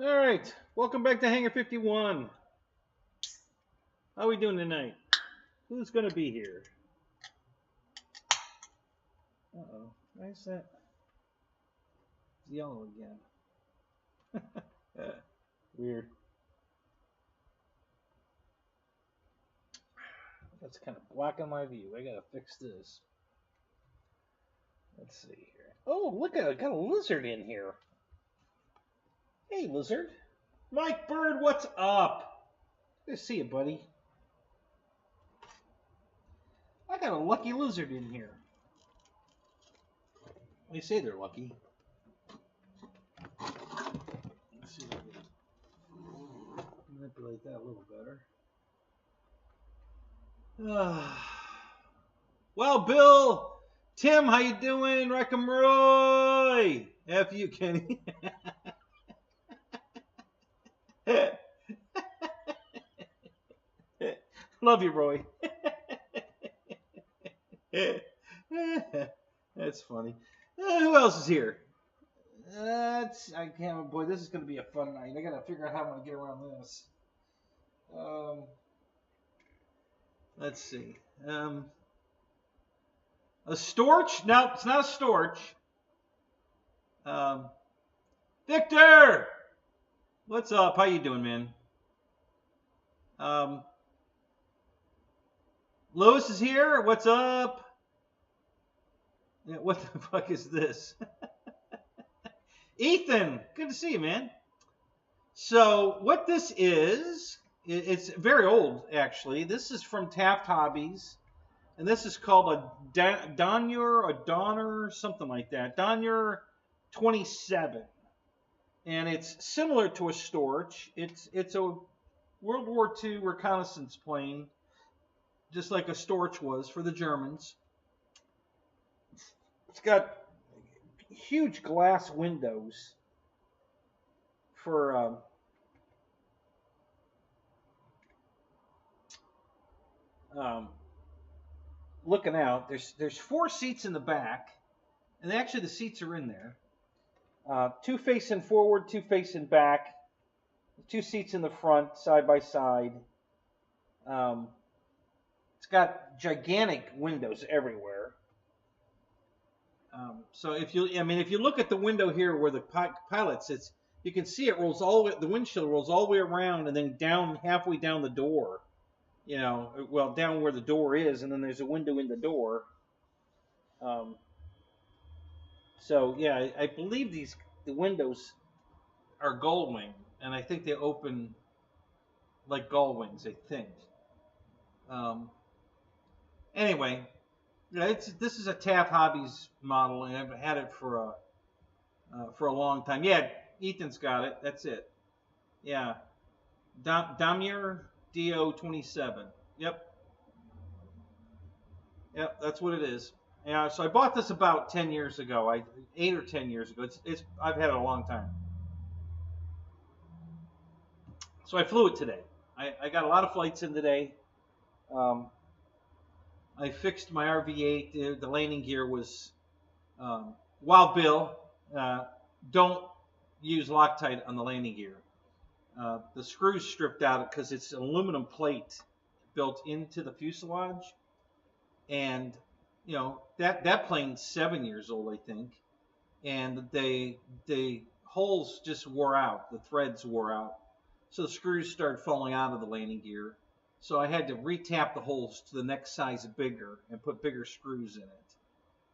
All right, welcome back to Hangar 51. How are we doing tonight? Who's going to be here? Uh-oh, why is that? It's yellow again. Weird. That's kind of blocking my view. I got to fix this. Let's see here. Oh, look, I got a lizard in here. Hey, lizard. Mike Bird, what's up? Good to see you, buddy. I got a lucky lizard in here. They say they're lucky. Let's see if I can manipulate that a little better. Well, Bill, Tim, how you doing? Roy. F you, Kenny. Love you, Roy. That's funny. Who else is here? I can't. Boy, this is going to be a fun night. I got to figure out how I'm going to get around this. Let's see. A storch? No, it's not a storch. Victor, what's up? How you doing, man? Lois is here. What's up? Yeah, what the fuck is this? Ethan, good to see you, man. So what this is, it's very old, actually. This is from Taft Hobbies, and this is called a Donner, or Donner, something like that. Donner 27, and it's similar to a Storch. It's a World War II reconnaissance plane, just like a Storch was for the Germans. It's got huge glass windows for looking out. There's 4 seats in the back, and actually the seats are in there. 2 facing forward, 2 facing back, 2 seats in the front, side by side. It's got gigantic windows everywhere. So if you look at the window here where the pilot sits, you can see it rolls all the way, the windshield rolls all the way around and then down halfway down the door. You know, well, down where the door is, and then there's a window in the door. So yeah, I believe the windows are gull wing, and I think they open like gull wings, I think. Anyway, yeah, this is a Taft Hobbies model, and I've had it for a long time. Yeah, Ethan's got it. That's it. Yeah, Donner DO27. Yep, that's what it is. Yeah, so I bought this about 10 years ago. 8 or 10 years ago. I've had it a long time. So I flew it today. I got a lot of flights in today. I fixed my RV8. The landing gear was, Wild Bill, don't use Loctite on the landing gear. The screws stripped out because it's an aluminum plate built into the fuselage. And, you know, that plane's 7 years old, I think. And the holes just wore out. The threads wore out. So the screws started falling out of the landing gear. So I had to retap the holes to the next size bigger and put bigger screws in it.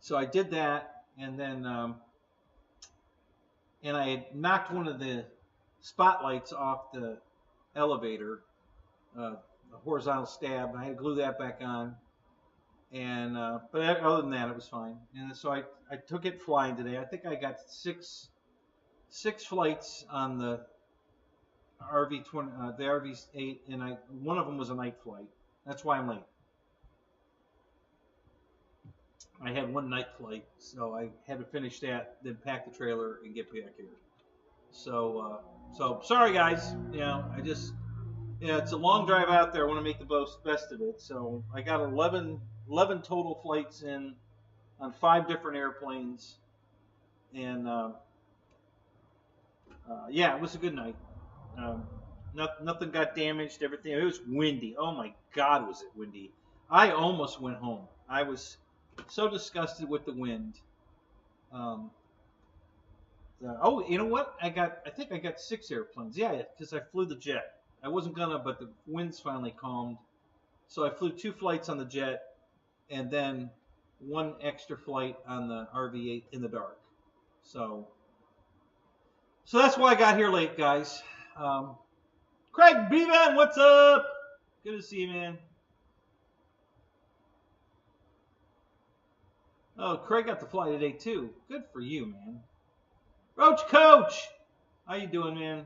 So I did that, and then and I had knocked one of the spotlights off the elevator, the horizontal stab. I had to glue that back on, and but other than that, it was fine. And so I took it flying today. I think I got six flights on the RV20, the RV8, and one of them was a night flight. That's why I'm late. I had one night flight, so I had to finish that, then pack the trailer and get back here. So sorry guys. You know, it's a long drive out there. I want to make the best of it. So I got 11 total flights in on 5 different airplanes, and Yeah, it was a good night. Nothing got damaged. Everything. It was windy. Oh my God, was it windy? I almost went home. I was so disgusted with the wind. Um, oh, you know what? I think I got 6 airplanes. Yeah, because I flew the jet. I wasn't gonna, but the winds finally calmed. So I flew 2 flights on the jet, and then 1 extra flight on the RV-8 in the dark. So that's why I got here late, guys. Craig B-Man, what's up? Good to see you, man. Oh, Craig got to fly today too. Good for you, man. Roach Coach, how you doing, man?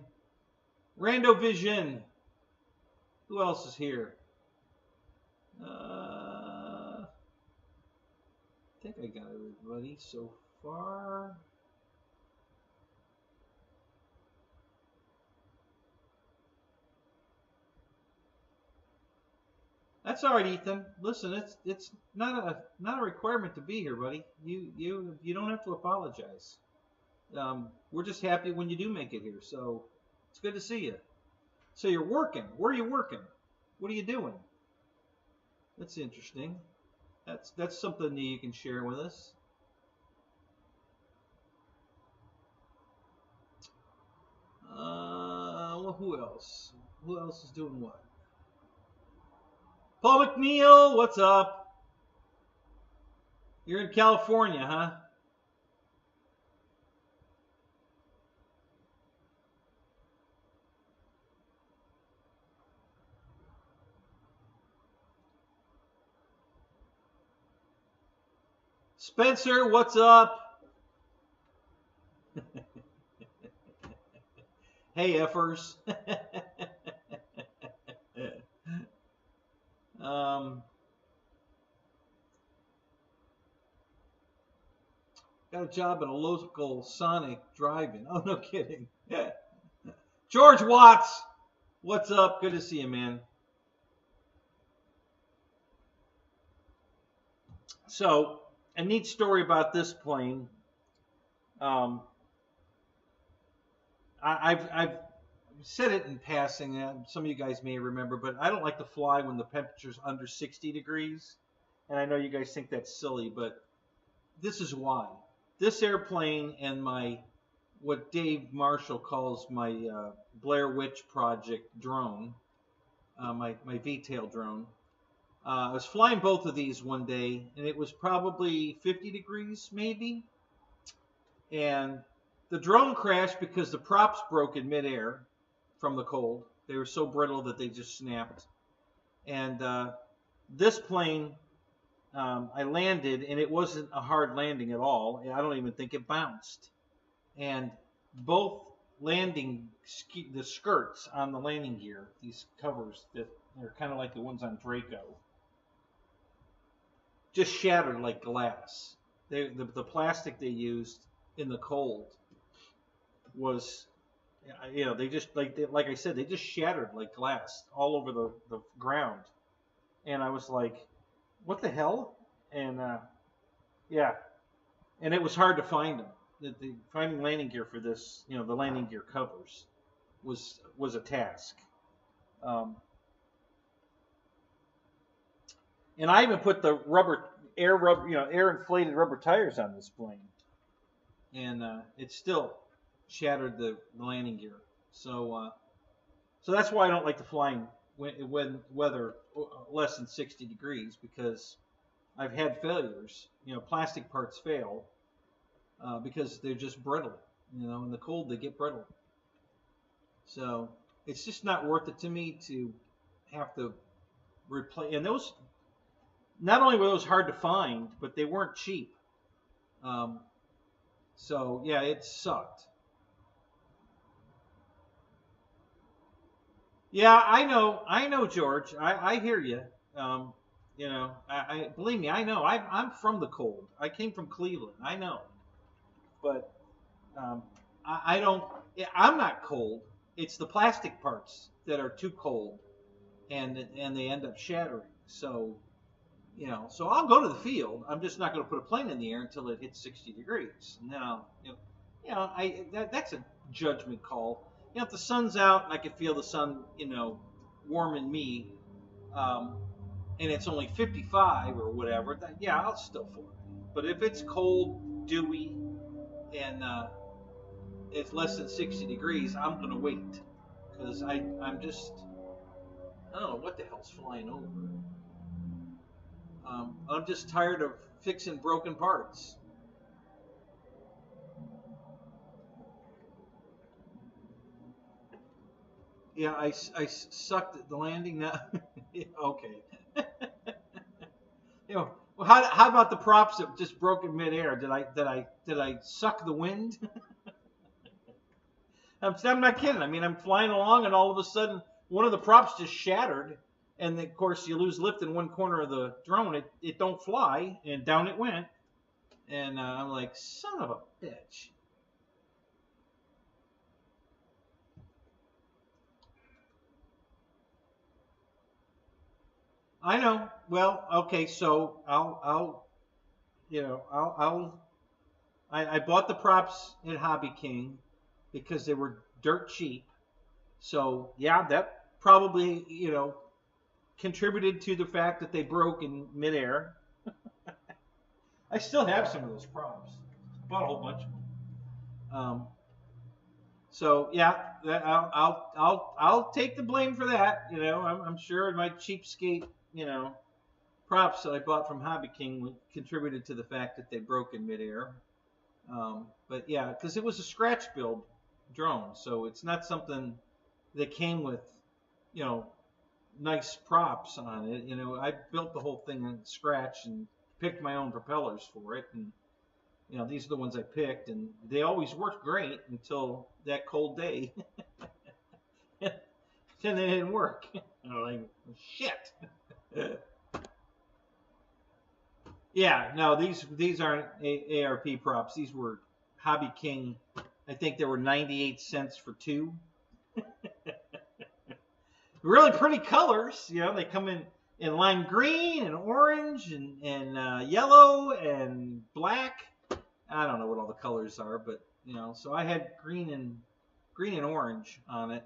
Rando Vision. Who else is here? I think I got everybody so far. That's all right, Ethan. Listen, it's not a requirement to be here, buddy. You don't have to apologize. We're just happy when you do make it here. So it's good to see you. So you're working. Where are you working? What are you doing? That's interesting. That's something that you can share with us. Well, who else? Who else is doing what? Paul McNeil, what's up? You're in California, huh? Spencer, what's up? Hey, effers. Got a job at a local Sonic drive-in. Oh, no kidding. George Watts, what's up? Good to see you, man. So, a neat story about this plane. I've said it in passing. Some of you guys may remember, but I don't like to fly when the temperature's under 60 degrees. And I know you guys think that's silly, but this is why. This airplane and what Dave Marshall calls my Blair Witch Project drone, my V-tail drone. I was flying both of these one day, and it was probably 50 degrees, maybe. And the drone crashed because the props broke in midair from the cold. They were so brittle that they just snapped. And this plane, I landed, and it wasn't a hard landing at all. I don't even think it bounced. And both landing, the skirts on the landing gear, these covers that are kind of like the ones on Draco, just shattered like glass. The plastic they used in the cold was, they just, like I said, they just shattered like glass all over the ground. And I was like, what the hell? And yeah, and it was hard to find them. Finding landing gear for this, the landing gear covers was a task. And I even put the air inflated rubber tires on this plane, and it still shattered the landing gear. So that's why I don't like to fly when weather less than 60 degrees, because I've had failures. Plastic parts fail because they're just brittle. In the cold they get brittle. So it's just not worth it to me to have to replace. And those, not only were those hard to find, but they weren't cheap. So yeah, it sucked. Yeah, I know, George. I hear you. I believe me. I know. I'm from the cold. I came from Cleveland. I know, but I don't. I'm not cold. It's the plastic parts that are too cold, and they end up shattering. So, so I'll go to the field. I'm just not going to put a plane in the air until it hits 60 degrees. Now, that's judgment call. You know, if the sun's out and I can feel the sun, you know, warming me, um, and it's only 55 or whatever, then yeah, I'll still fly. But if it's cold, dewy, and it's less than 60 degrees, I'm gonna wait because I'm just, I don't know what the hell's flying over. I'm just tired of fixing broken parts. Yeah, I sucked at the landing now. Okay. You know, well, how about the props that just broke in midair? Did I suck the wind? I'm not kidding. I mean, I'm flying along, and all of a sudden, one of the props just shattered, and of course, you lose lift in one corner of the drone. It don't fly, and down it went. And I'm like, son of a bitch. I know. Well, okay, so you know, I bought the props at Hobby King because they were dirt cheap. So yeah, that probably, you know, contributed to the fact that they broke in midair. I still have some of those props. Bought a whole bunch of them. So yeah, I'll take the blame for that. You know, I'm sure my cheapskate, you know, props that I bought from Hobby King contributed to the fact that they broke in midair. But yeah, because it was a scratch build drone, so it's not something that came with, you know, nice props on it. You know, I built the whole thing in scratch and picked my own propellers for it, and you know, these are the ones I picked, and they always worked great until that cold day. Then they didn't work. I'm like, shit. Yeah, no, these aren't ARP props. These were Hobby King. I think they were 98 cents for two. Really pretty colors. You know, they come in lime green and orange and yellow and black. I don't know what all the colors are, but you know, so I had green and orange on it.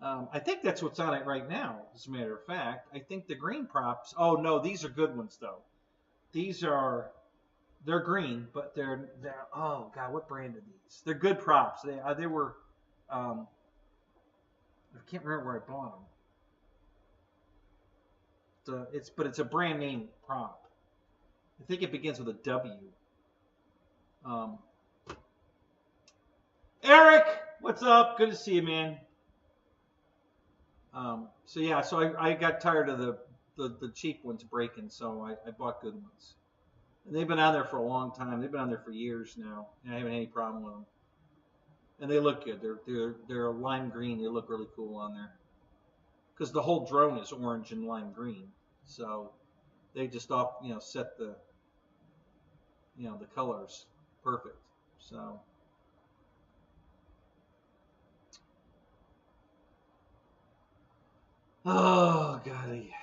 I think that's what's on it right now, as a matter of fact. I think the green props. Oh no, these are good ones though. They're green, but they're oh god, what brand are these? They're good props. They were. I can't remember where I bought them. It's a brand name prop. I think it begins with a W. Eric, what's up? Good to see you, man. So yeah, so I got tired of the cheap ones breaking, so I bought good ones. And they've been on there for a long time. They've been on there for years now, and I haven't had any problem with them. And they look good. They're a lime green. They look really cool on there. Because the whole drone is orange and lime green, so they just set the the colors perfect. So. Oh, golly.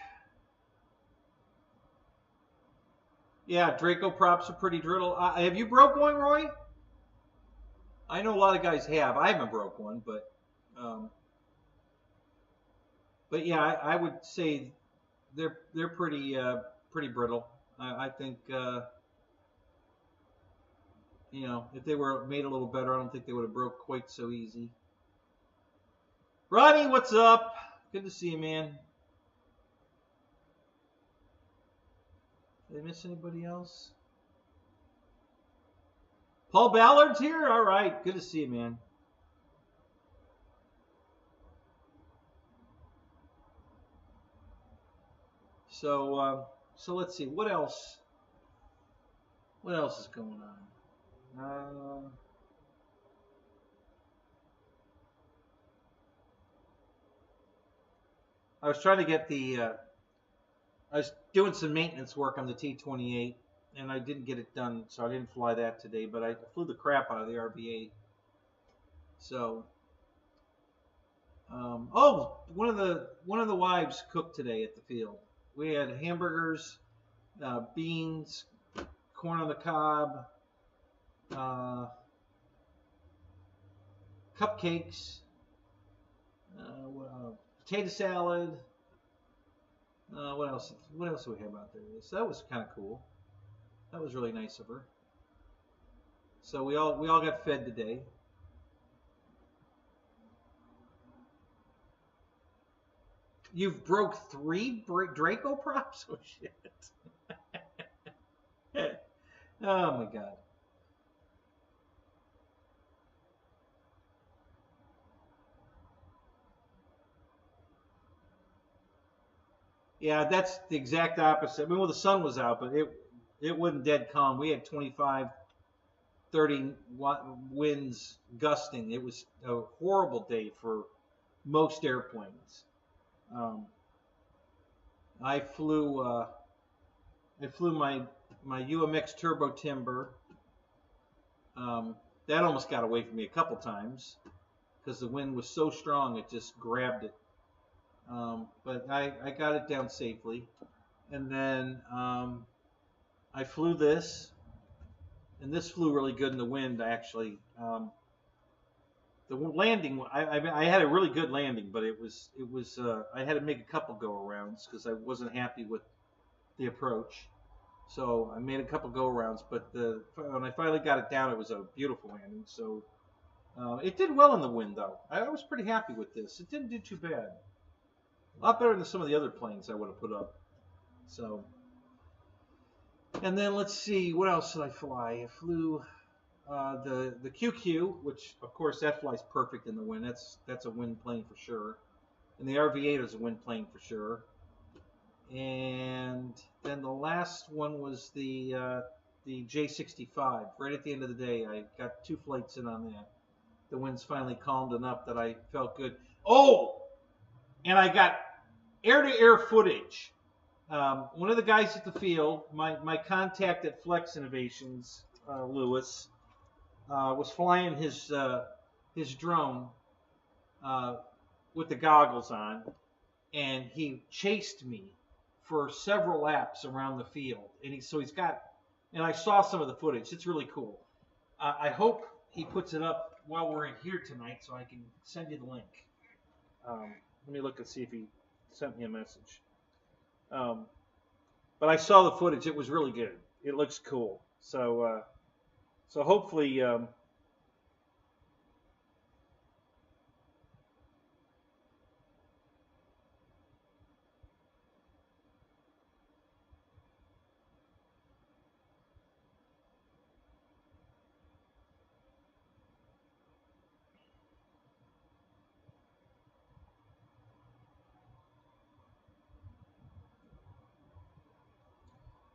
Yeah, Draco props are pretty brittle. Have you broke one, Roy? I know a lot of guys have. I haven't broke one, but yeah, I would say they're pretty brittle. I think if they were made a little better, I don't think they would have broke quite so easy. Ronnie, what's up? Good to see you, man. Did I miss anybody else? Paul Ballard's here? All right. Good to see you, man. So let's see. What else? What else is going on? I was trying to get I was doing some maintenance work on the T-28, and I didn't get it done, so I didn't fly that today, but I flew the crap out of the RB-8. So, one of the wives cooked today at the field. We had hamburgers, beans, corn on the cob, cupcakes, potato salad. What else? What else do we have out there? So that was kind of cool. That was really nice of her. So we all got fed today. You've broke 3 Draco props? Oh shit! Oh my god. Yeah, that's the exact opposite. I mean, well, the sun was out, but it wasn't dead calm. We had 25, 30 winds gusting. It was a horrible day for most airplanes. I flew my UMX Turbo Timber. That almost got away from me a couple times because the wind was so strong it just grabbed it. But I got it down safely. And then I flew this, and this flew really good in the wind actually. The landing, I had a really good landing, but it was I had to make a couple go-arounds because I wasn't happy with the approach. So I made a couple go-arounds, but when I finally got it down, it was a beautiful landing. So it did well in the wind, though. I was pretty happy with this. It didn't do too bad. A lot better than some of the other planes I would have put up. So, and then let's see, what else did I fly? I flew the QQ, which of course that flies perfect in the wind. That's a wind plane for sure. And the RV8 is a wind plane for sure. And then the last one was the J65. Right at the end of the day, I got 2 flights in on that. The wind's finally calmed enough that I felt good. Oh, and I got air-to-air footage. One of the guys at the field, my contact at Flex Innovations, Lewis, was flying his drone with the goggles on, and he chased me for several laps around the field. And and I saw some of the footage. It's really cool. I hope he puts it up while we're in here tonight so I can send you the link. Let me look and see if he sent me a message. But I saw the footage. It was really good. It looks cool. So hopefully,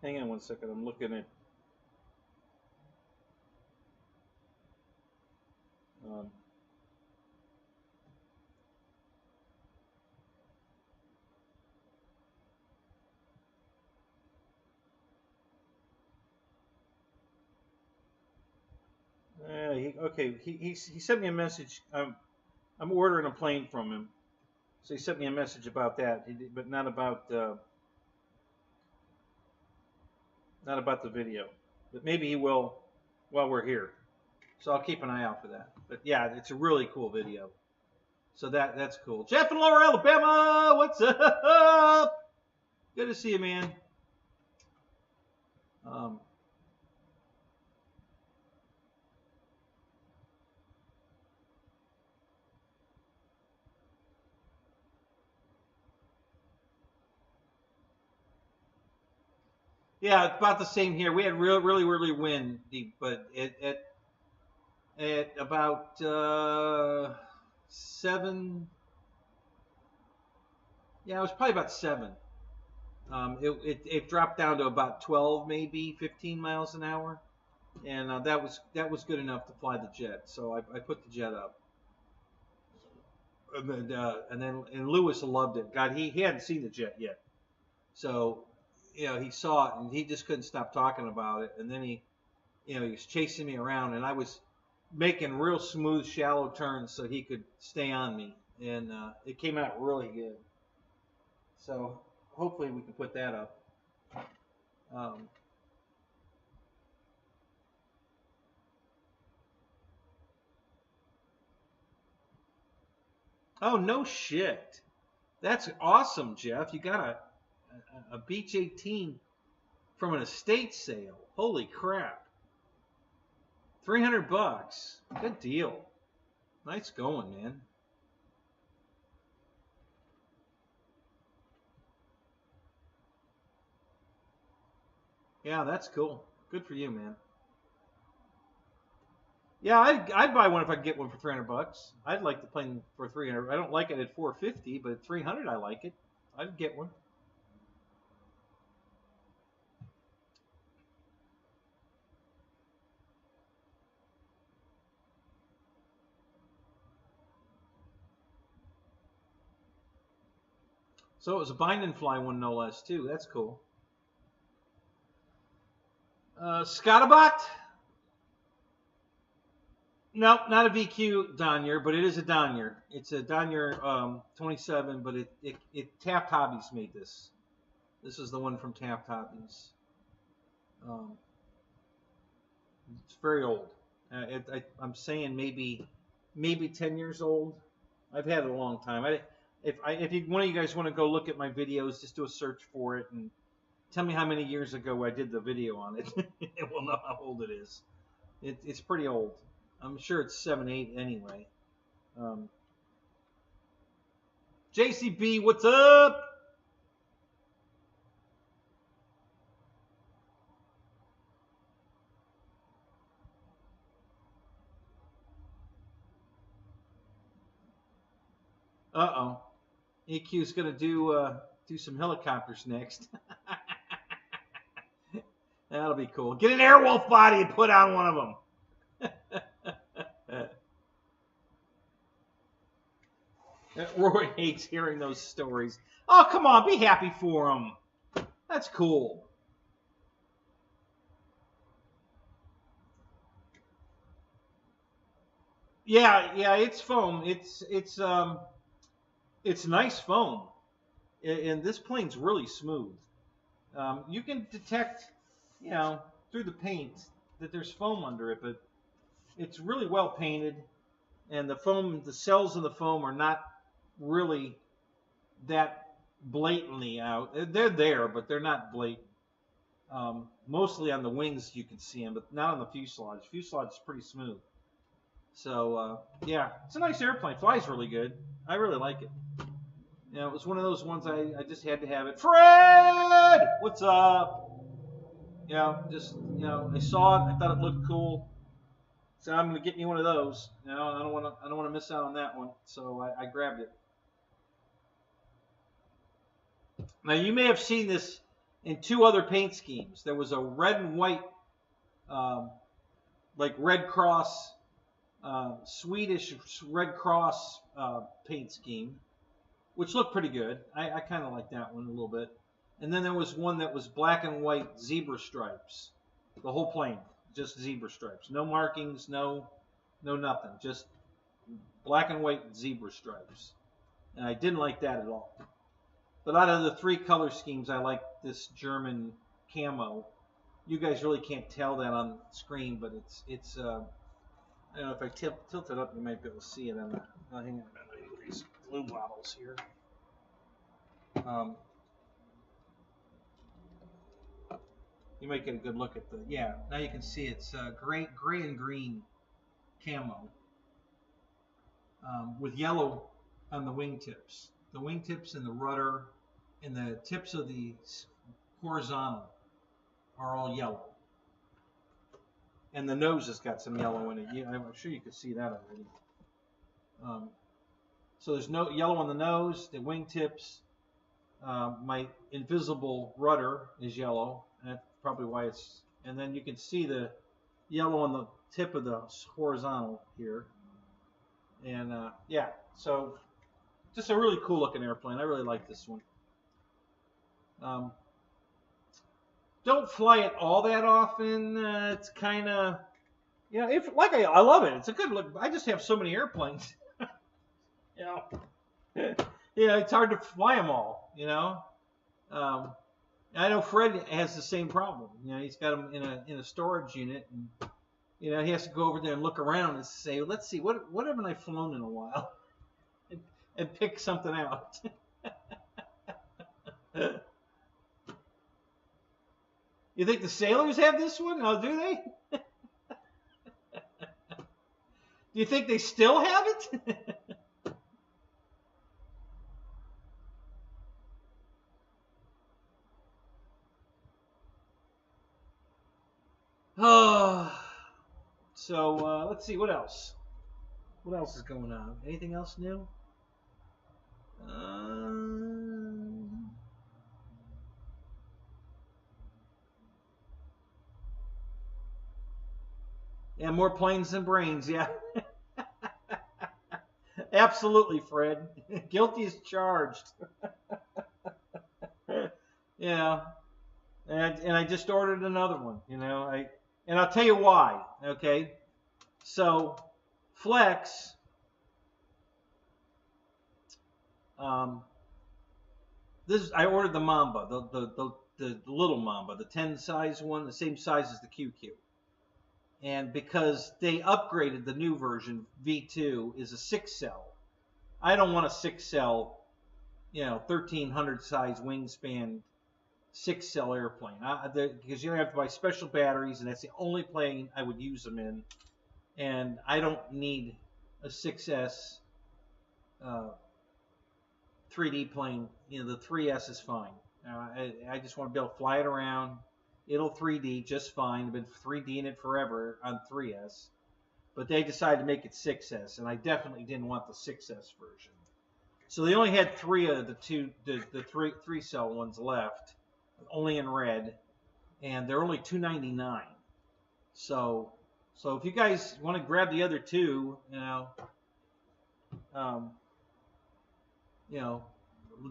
hang on one second. I'm looking at. He sent me a message. I'm ordering a plane from him, so he sent me a message about that, but not about the video. But maybe he will while we're here. So I'll keep an eye out for that. But yeah, it's a really cool video. So that's cool. Jeff in Lower Alabama, what's up? Good to see you, man. Yeah, it's about the same here. We had really windy, but at about 7. Yeah, it was probably about 7. It dropped down to about 12, maybe 15 miles an hour, and that was good enough to fly the jet. So I put the jet up, and then Lewis loved it. God, he hadn't seen the jet yet, so he saw it and he just couldn't stop talking about it. And then he was chasing me around, and I was making real smooth, shallow turns so he could stay on me, and it came out really good. So hopefully we can put that up. Oh, no shit. That's awesome, Jeff. You got a Beach 18 from an estate sale. Holy crap. $300. Good deal. Nice going, man. Yeah, that's cool. Good for you, man. Yeah, I'd buy one if I could get one for $300. I'd like the plane for 300. I don't like it at 450, but at 300 I like it. I'd get one. So it was a bind and fly one, no less, too. That's cool. Scottabot? Nope, not a VQ Donier, but it is a Donier. It's a Donier 27, but Taft Hobbies made this. This is the one from Taft Hobbies. It's very old. I'm saying maybe 10 years old. I've had it a long time. If one of you guys want to go look at my videos, just do a search for it and tell me how many years ago I did the video on it. And we'll know how old it is. It's pretty old. I'm sure it's 7, 8 anyway. JCB, what's up? Uh-oh. EQ's gonna do some helicopters next. That'll be cool. Get an Airwolf body and put on one of them. Roy hates hearing those stories. Oh, come on, be happy for him. That's cool. Yeah, it's foam. It's nice foam, and this plane's really smooth. You can detect, through the paint that there's foam under it, but it's really well painted, and the cells of the foam are not really that blatantly out. They're there, but they're not blatant. Mostly on the wings you can see them, but not on the fuselage. Fuselage is pretty smooth. So, yeah, it's a nice airplane. Flies really good. I really like it. It was one of those ones I just had to have it. Fred! What's up? I saw it. I thought it looked cool. So I'm going to get me one of those. I don't want to miss out on that one. So I grabbed it. Now, you may have seen this in 2 other paint schemes. There was a red and white, like Red Cross, Swedish Red Cross paint scheme, which looked pretty good. I kind of like that one a little bit. And then there was one that was black and white zebra stripes. The whole plane, just zebra stripes. No markings, no nothing. Just black and white zebra stripes. And I didn't like that at all. But out of the 3 color schemes, I like this German camo. You guys really can't tell that on screen, but it's I don't know if I tilt it up, you might be able to see it on the. Hang on a minute, these blue bottles here. You might get a good look at the. Yeah, now you can see it's gray and green camo with yellow on the wingtips. The wingtips and the rudder and the tips of the horizontal are all yellow. And the nose has got some yellow in it. I'm sure you could see that already. So there's no yellow on the nose, the wingtips. My invisible rudder is yellow. That's probably why it's. And then you can see the yellow on the tip of the horizontal here. And yeah, so just a really cool looking airplane. I really like this one. Don't fly it all that often. It's kind of, I love it. It's a good look. I just have so many airplanes. It's hard to fly them all. I know Fred has the same problem. He's got them in a storage unit, and he has to go over there and look around and say, let's see, what haven't I flown in a while? and pick something out. You think the sailors have this one? Oh, do they? Do you think they still have it? Oh, so let's see, what else? What else is going on? Anything else new? Yeah, more planes than brains, yeah. Absolutely, Fred. Guilty as charged. Yeah. And I just ordered another one, you know. And I'll tell you why, okay? So, Flex, I ordered the Mamba, the little Mamba, the 10 size one, the same size as the QQ. And because they upgraded the new version, V2 is a 6-cell. I don't want a 6-cell, you know, 1300 size wingspan 6-cell airplane. Because you have to buy special batteries, and that's the only plane I would use them in. And I don't need a 6S 3D plane. You know, the 3S is fine. I just want to be able to fly it around. It'll 3D just fine. I've been 3D'ing it forever on 3S. But they decided to make it 6S, and I definitely didn't want the 6S version. So they only had 3 of the 3-cell ones left, only in red, and they're only $299. So if you guys want to grab the other 2,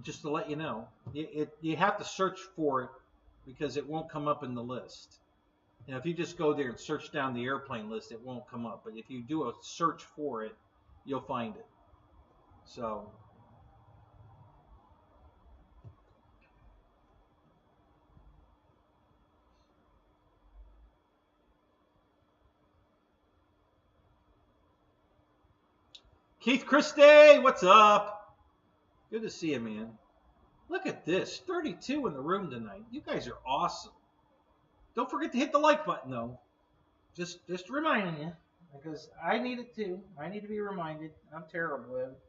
just to let you know, you have to search for it because it won't come up in the list. You know, if you just go there and search down the airplane list, it won't come up. But if you do a search for it, you'll find it. So, Keith Christie, what's up? Good to see you, man. Look at this, 32 in the room tonight. You guys are awesome. Don't forget to hit the like button, though. Just reminding you, because I need it too. I need to be reminded. I'm terrible at it.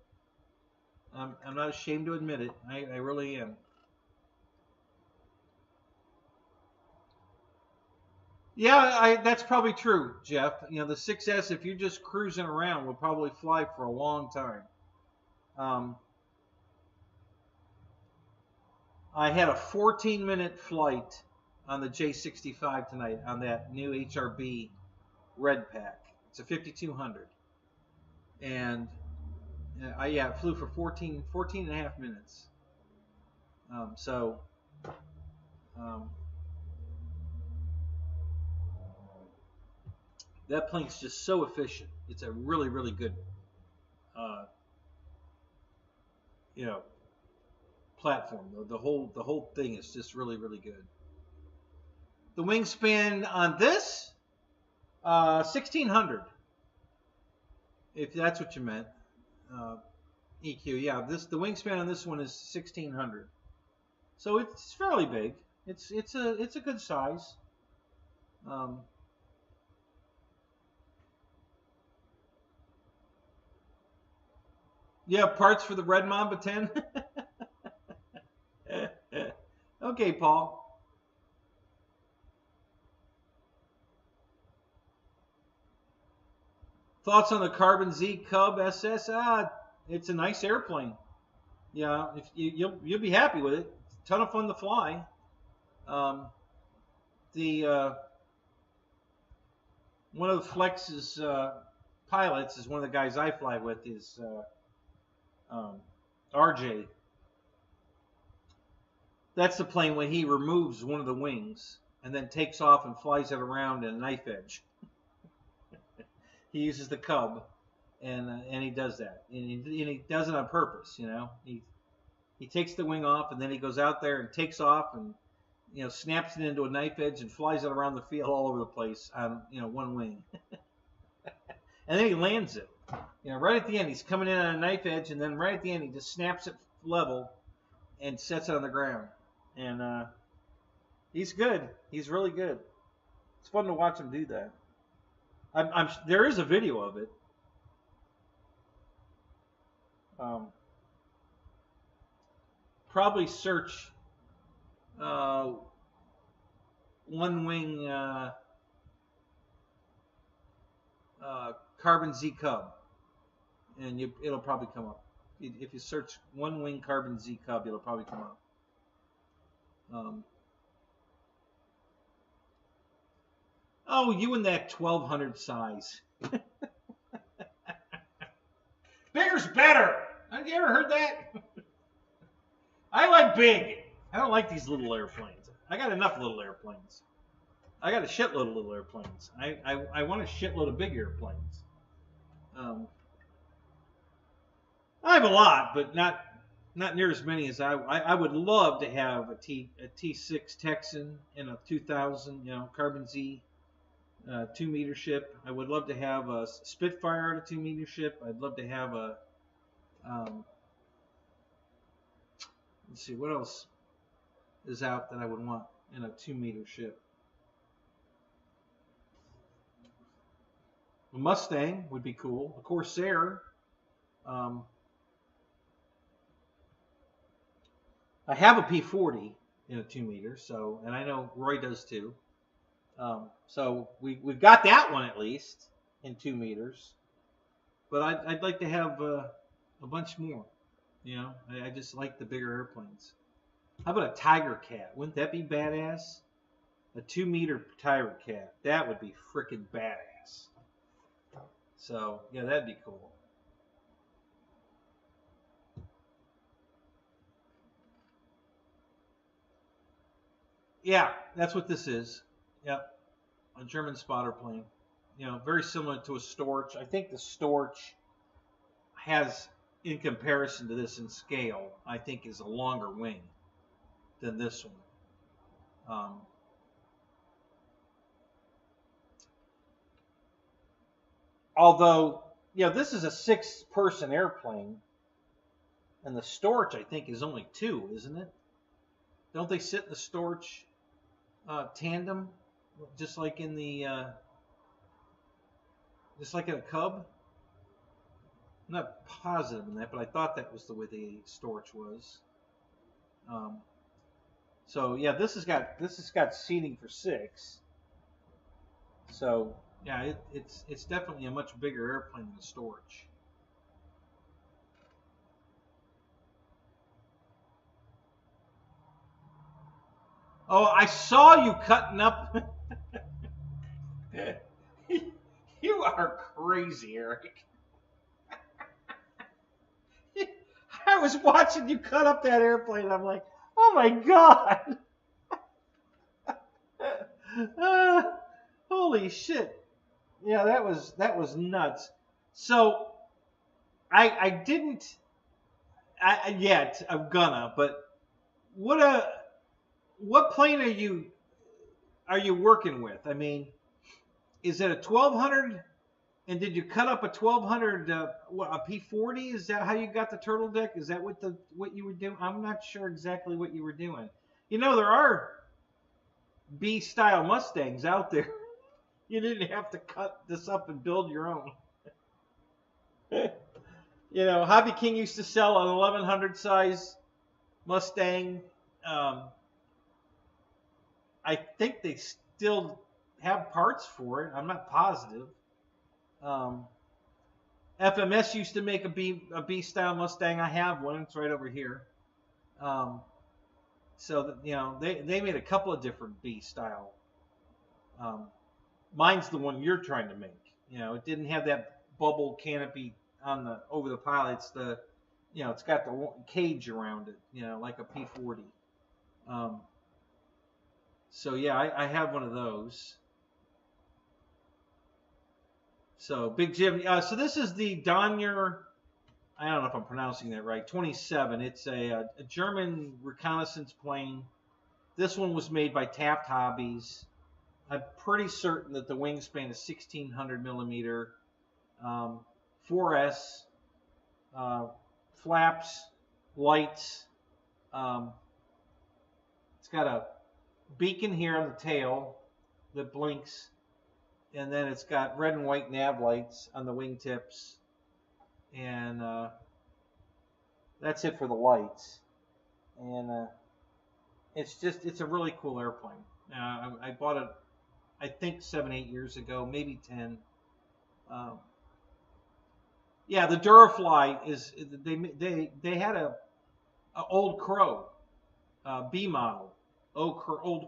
I'm not ashamed to admit it. I really am. Yeah, that's probably true, Jeff. You know, the 6S, if you're just cruising around, will probably fly for a long time. I had a 14-minute flight on the J65 tonight on that new HRB red pack. It's a 5200. And I flew for 14 and a half minutes. That plane's just so efficient. It's a really, really good, platform. The whole thing is just really, really good. The wingspan on this, 1600. If that's what you meant, EQ. Yeah, the wingspan on this one is 1600. So it's fairly big. It's a good size. Yeah, parts for the Red Mamba 10. Okay, Paul. Thoughts on the Carbon Z Cub SS? It's a nice airplane. Yeah, if you'll be happy with it. It's a ton of fun to fly. One of the Flex's pilots is one of the guys I fly with. Is RJ. That's the plane when he removes one of the wings and then takes off and flies it around in a knife edge. He uses the Cub, and he does that, and he does it on purpose. You know, he takes the wing off, and then he goes out there and takes off, and snaps it into a knife edge and flies it around the field all over the place on one wing, and then he lands it. You know, right at the end, he's coming in on a knife edge, and then right at the end, he just snaps it level and sets it on the ground. And he's good. He's really good. It's fun to watch him do that. There is a video of it. Probably search one wing carbon Z Cub, and it'll probably come up. If you search one wing carbon Z Cub, it'll probably come up. Oh, you and that 1200 size. Bigger's better. Have you ever heard that? I like big. I don't like these little airplanes. I got enough little airplanes. I got a shitload of little airplanes. I want a shitload of big airplanes. I have a lot, but not near as many as I would love to have a T6 Texan and a 2000, Carbon Z 2-meter ship. I would love to have a Spitfire at a 2-meter ship. I'd love to have a let's see, what else is out that I would want in a 2-meter ship? A Mustang would be cool. A Corsair. I have a P40 in a 2-meter, and I know Roy does too. So we've got that one at least in 2 meters. But I'd like to have a bunch more. I just like the bigger airplanes. How about a Tiger Cat? Wouldn't that be badass? A 2-meter Tiger Cat. That would be freaking badass. So, yeah, that'd be cool. Yeah, that's what this is. Yep. A German spotter plane. Very similar to a Storch. I think the Storch has, in comparison to this in scale, I think is a longer wing than this one. Although, this is a 6-person airplane, and the Storch, I think, is only 2, isn't it? Don't they sit in the Storch tandem, just like in a Cub? I'm not positive in that, but I thought that was the way the Storch was. So yeah, this has got seating for 6. So yeah, it's definitely a much bigger airplane than the Storch. Oh, I saw you cutting up. You are crazy, Eric. I was watching you cut up that airplane. I'm like, oh my God. Holy shit. Yeah, that was nuts. So I didn't yet. I'm gonna. But what plane are you working with? I mean, is it a 1200? And did you cut up a 1200? A P40? Is that how you got the turtle deck? Is that what you were doing? I'm not sure exactly what you were doing. There are B-style Mustangs out there. You didn't have to cut this up and build your own. Hobby King used to sell an 1100 size Mustang. I think they still have parts for it. I'm not positive. FMS used to make a B-style Mustang. I have one. It's right over here. So they made a couple of different B-style. Mine's the one you're trying to make. It didn't have that bubble canopy over the pilot. It's it's got the cage around it. Like a P40. So yeah, I have one of those. So Big Jim. So this is the Donner. I don't know if I'm pronouncing that right. 27. It's a German reconnaissance plane. This one was made by Taft Hobbies. I'm pretty certain that the wingspan is 1600 millimeter. 4S, flaps, lights. It's got a beacon here on the tail that blinks, and then it's got red and white nav lights on the wingtips, and that's it for the lights. And it's a really cool airplane. I bought it, I think 7-8 years ago, maybe 10. Yeah, the Durafly is they had a old Crow B model, old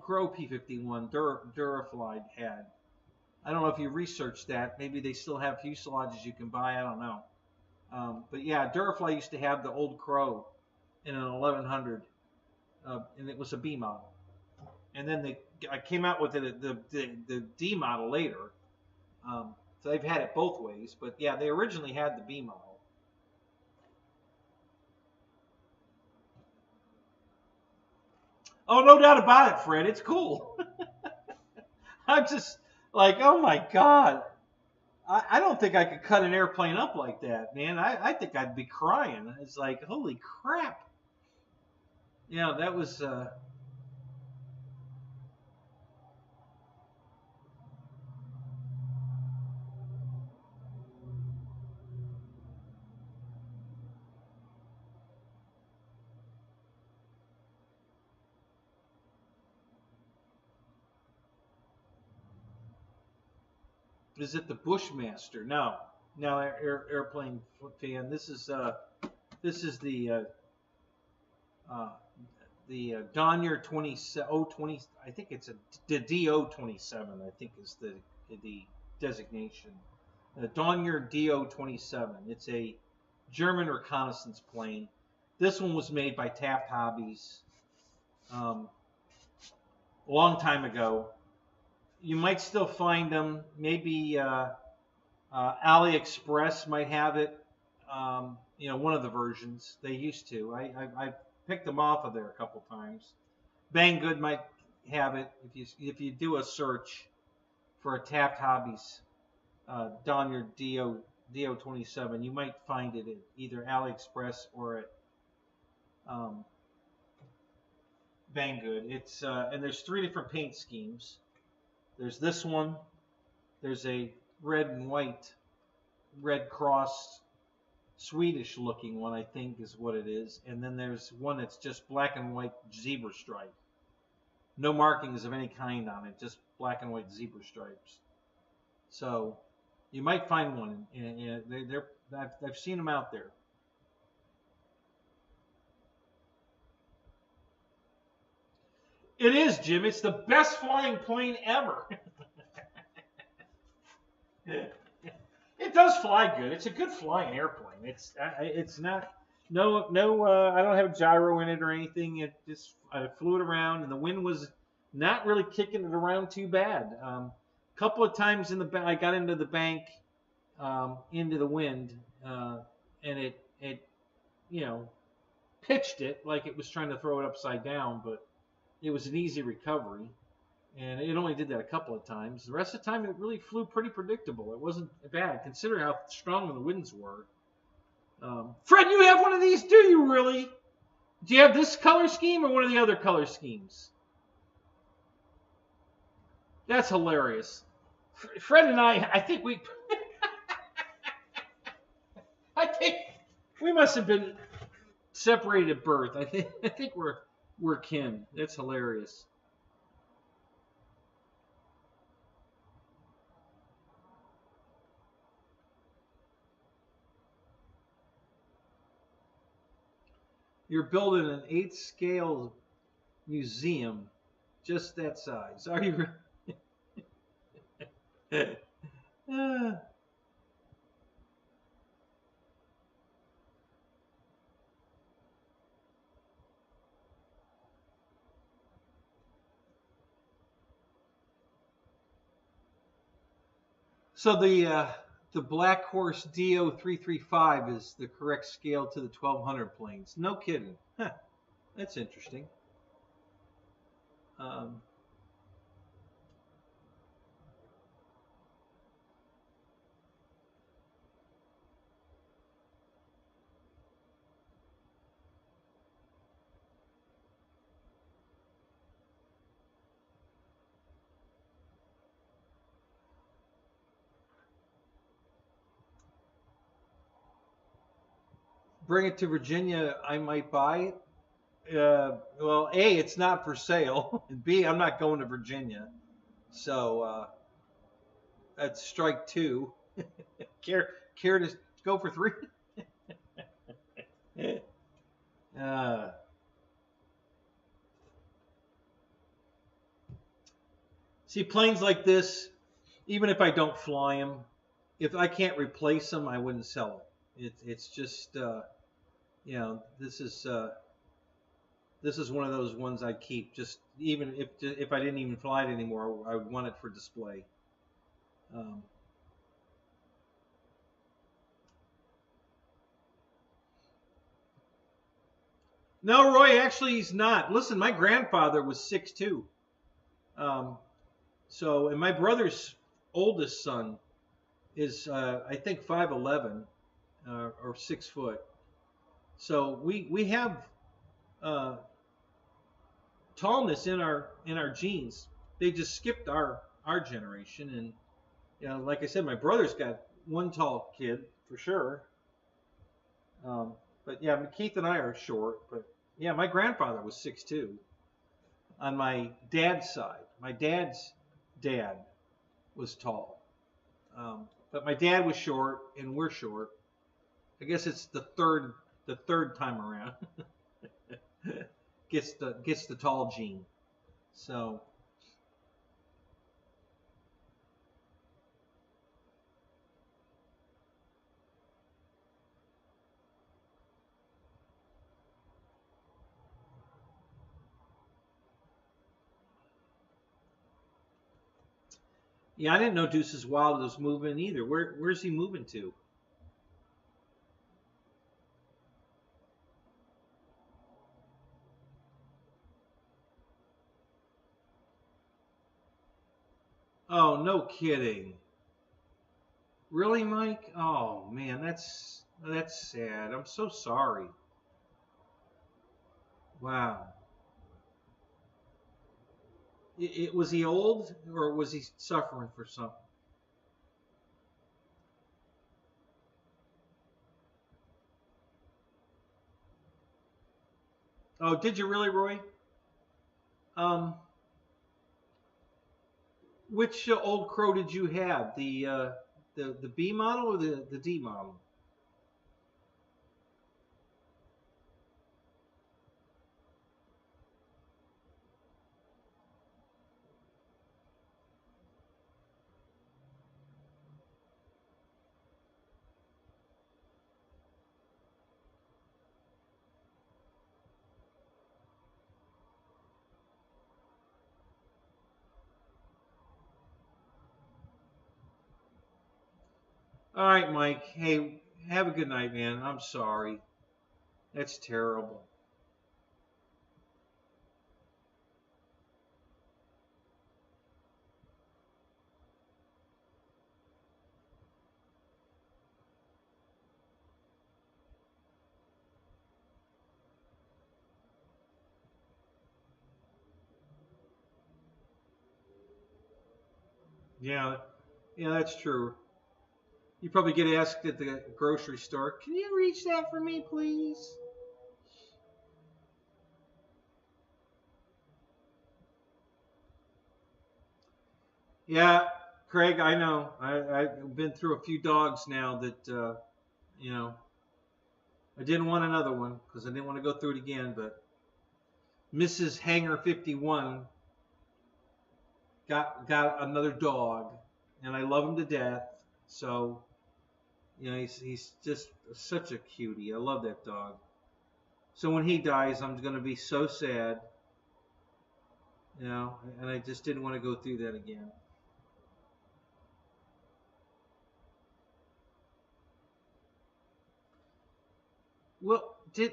Crow P-51 Durafly had. I don't know if you researched that. Maybe they still have fuselages you can buy. I don't know. But yeah, Durafly used to have the old Crow in an 1100, and it was a B model. And then I came out with the D model later. So they've had it both ways. But yeah, they originally had the B model. Oh, no doubt about it, Fred. It's cool. I'm just like, oh my God. I don't think I could cut an airplane up like that, man. I think I'd be crying. It's like, holy crap. You know, that was... Is it the Bushmaster? No, airplane fan. This is the Donner 20. I think it's the DO-27. I think is the designation. The Donner DO-27. It's a German reconnaissance plane. This one was made by Taft Hobbies a long time ago. You might still find them. Maybe AliExpress might have it. You know, one of the versions. They used to. I picked them off of there a couple times. Banggood might have it if you do a search for a Taft Hobbies Donner DO-27. You might find it at either AliExpress or at Banggood. It's and there's 3 different paint schemes. There's this one. There's a red and white, Red Cross, Swedish looking one, I think is what it is. And then there's one that's just black and white zebra stripe. No markings of any kind on it, just black and white zebra stripes. So you might find one. And I've seen them out there. It is, Jim. It's the best flying plane ever. It does fly good. It's a good flying airplane. It's not no. I don't have a gyro in it or anything. I flew it around, and the wind was not really kicking it around too bad. A couple of times I got into the bank, into the wind, and it pitched it like it was trying to throw it upside down, but it was an easy recovery, and it only did that a couple of times. The rest of the time, it really flew pretty predictable. It wasn't bad, considering how strong the winds were. Fred, you have one of these, do you really? Do you have this color scheme or one of the other color schemes? That's hilarious. Fred and I think we... I think we must have been separated at birth. I think we're kin. That's hilarious. You're building an 8th scale museum, just that size. Are you? So the Black Horse DO-335 is the correct scale to the 1200 planes. No kidding. Huh. That's interesting. bring it to Virginia, I might buy it. Well, A, it's not for sale. And B, I'm not going to Virginia. So that's strike two. care to go for three? uh, See, planes like this, even if I don't fly them, if I can't replace them, I wouldn't sell it. It's just, this is one of those ones I keep. Just even if I didn't even fly it anymore, I would want it for display. Um, no, Roy, actually, he's not. Listen, my grandfather was 6'2". And my brother's oldest son is, I think, 5'11", or 6 foot. So we have uh, tallness in our genes. They just skipped our generation, and like I said, my brother's got one tall kid for sure. Um, but yeah, Keith and I are short. But yeah, my grandfather was 6'2" on my dad's side. My dad's dad was tall, but my dad was short, and we're short. I guess it's the third time around. gets the tall gene. So yeah, I didn't know Deuce's Wild was moving either. Where's he moving to? Oh, no kidding. Really, Mike? Oh man, that's sad. I'm so sorry. Wow. Was he old, or was he suffering for something? Oh, did you really, Roy? Um, which old crow did you have? The B model or the D model? All right, Mike. Hey, have a good night, man. I'm sorry. That's terrible. Yeah, yeah, that's true. You probably get asked at the grocery store, "Can you reach that for me, please?" Yeah, Craig, I know. I've been through a few dogs now that you know I didn't want another one because I didn't want to go through it again. But Mrs. Hanger 51 got another dog, and I love him to death. So he's just such a cutie. I love that dog. So when he dies, I'm gonna be so sad, and I just didn't want to go through that again. Well, did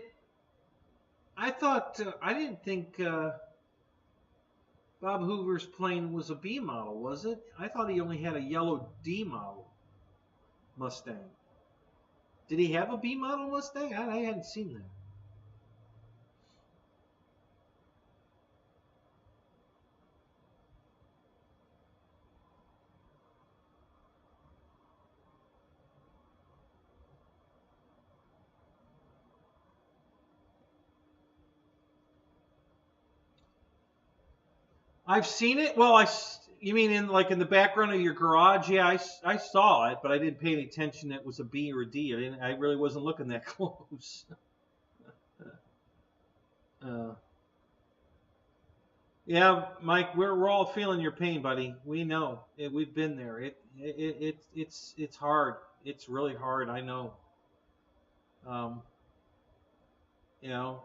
I thought I didn't think Bob Hoover's plane was a B model, was it? I thought he only had a yellow D model Mustang. Did he have a B model Mustang? I hadn't seen that. I've seen it. Well, you mean in like in the background of your garage? Yeah, I saw it, but I didn't pay any attention. It was a B or a D. I really wasn't looking that close. Uh, yeah, Mike, we're all feeling your pain, buddy. We know it. We've been there. It's hard. It's really hard. I know. Um, you know,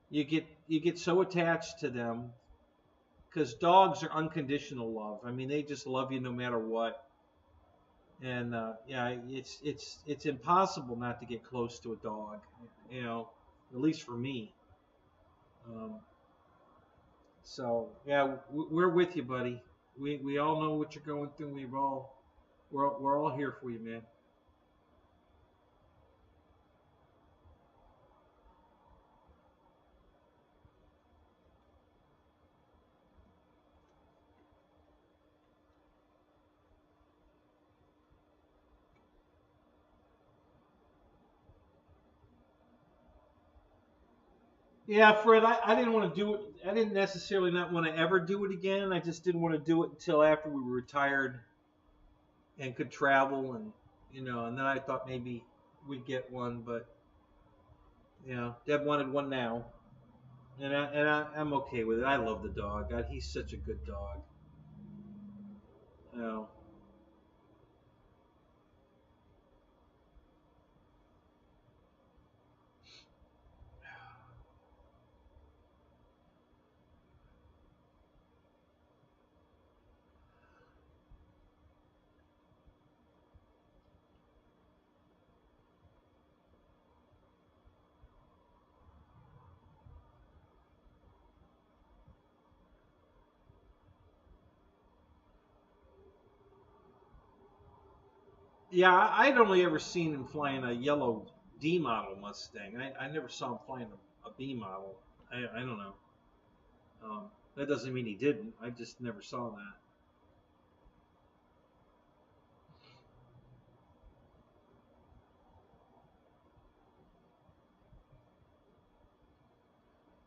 you get so attached to them because dogs are unconditional love. I mean, they just love you no matter what. And yeah, it's impossible not to get close to a dog. You know, at least for me. Um, so yeah, we're with you, buddy. We all know what you're going through. We're all here for you, man. Yeah, Fred, I didn't want to do it. I didn't necessarily not want to ever do it again. I just didn't want to do it until after we were retired and could travel, and and then I thought maybe we'd get one, but Deb wanted one now, I'm okay with it. I love the dog. God, he's such a good dog. You know. Yeah, I'd only ever seen him flying a yellow D model Mustang. I never saw him flying a B model. I don't know. That doesn't mean he didn't. I just never saw that.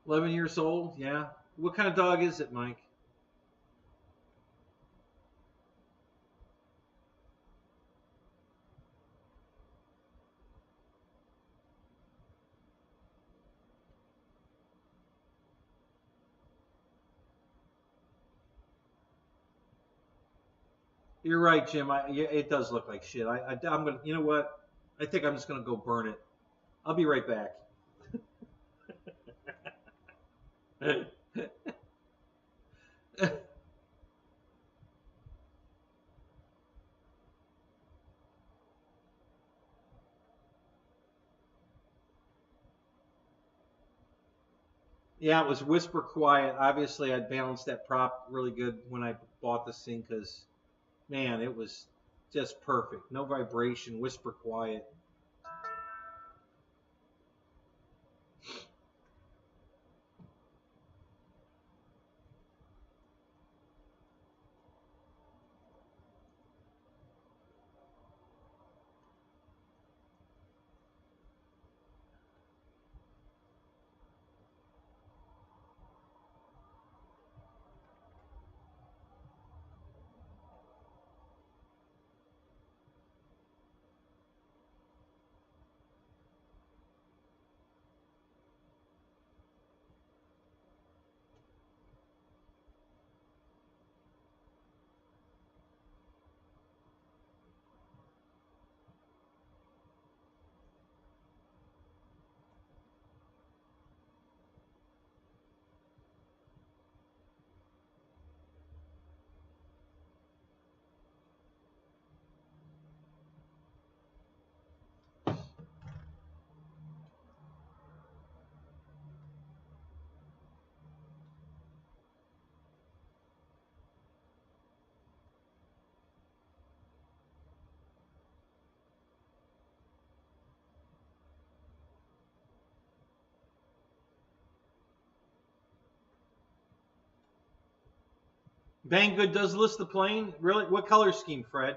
11 years old. Yeah. What kind of dog is it, Mike? You're right, Jim. Yeah, it does look like shit. I'm gonna. You know what? I think I'm just gonna go burn it. I'll be right back. Yeah, it was whisper quiet. Obviously, I balanced that prop really good when I bought this thing because, man, it was just perfect. No vibration, whisper quiet. Banggood does list the plane. Really? What color scheme, Fred?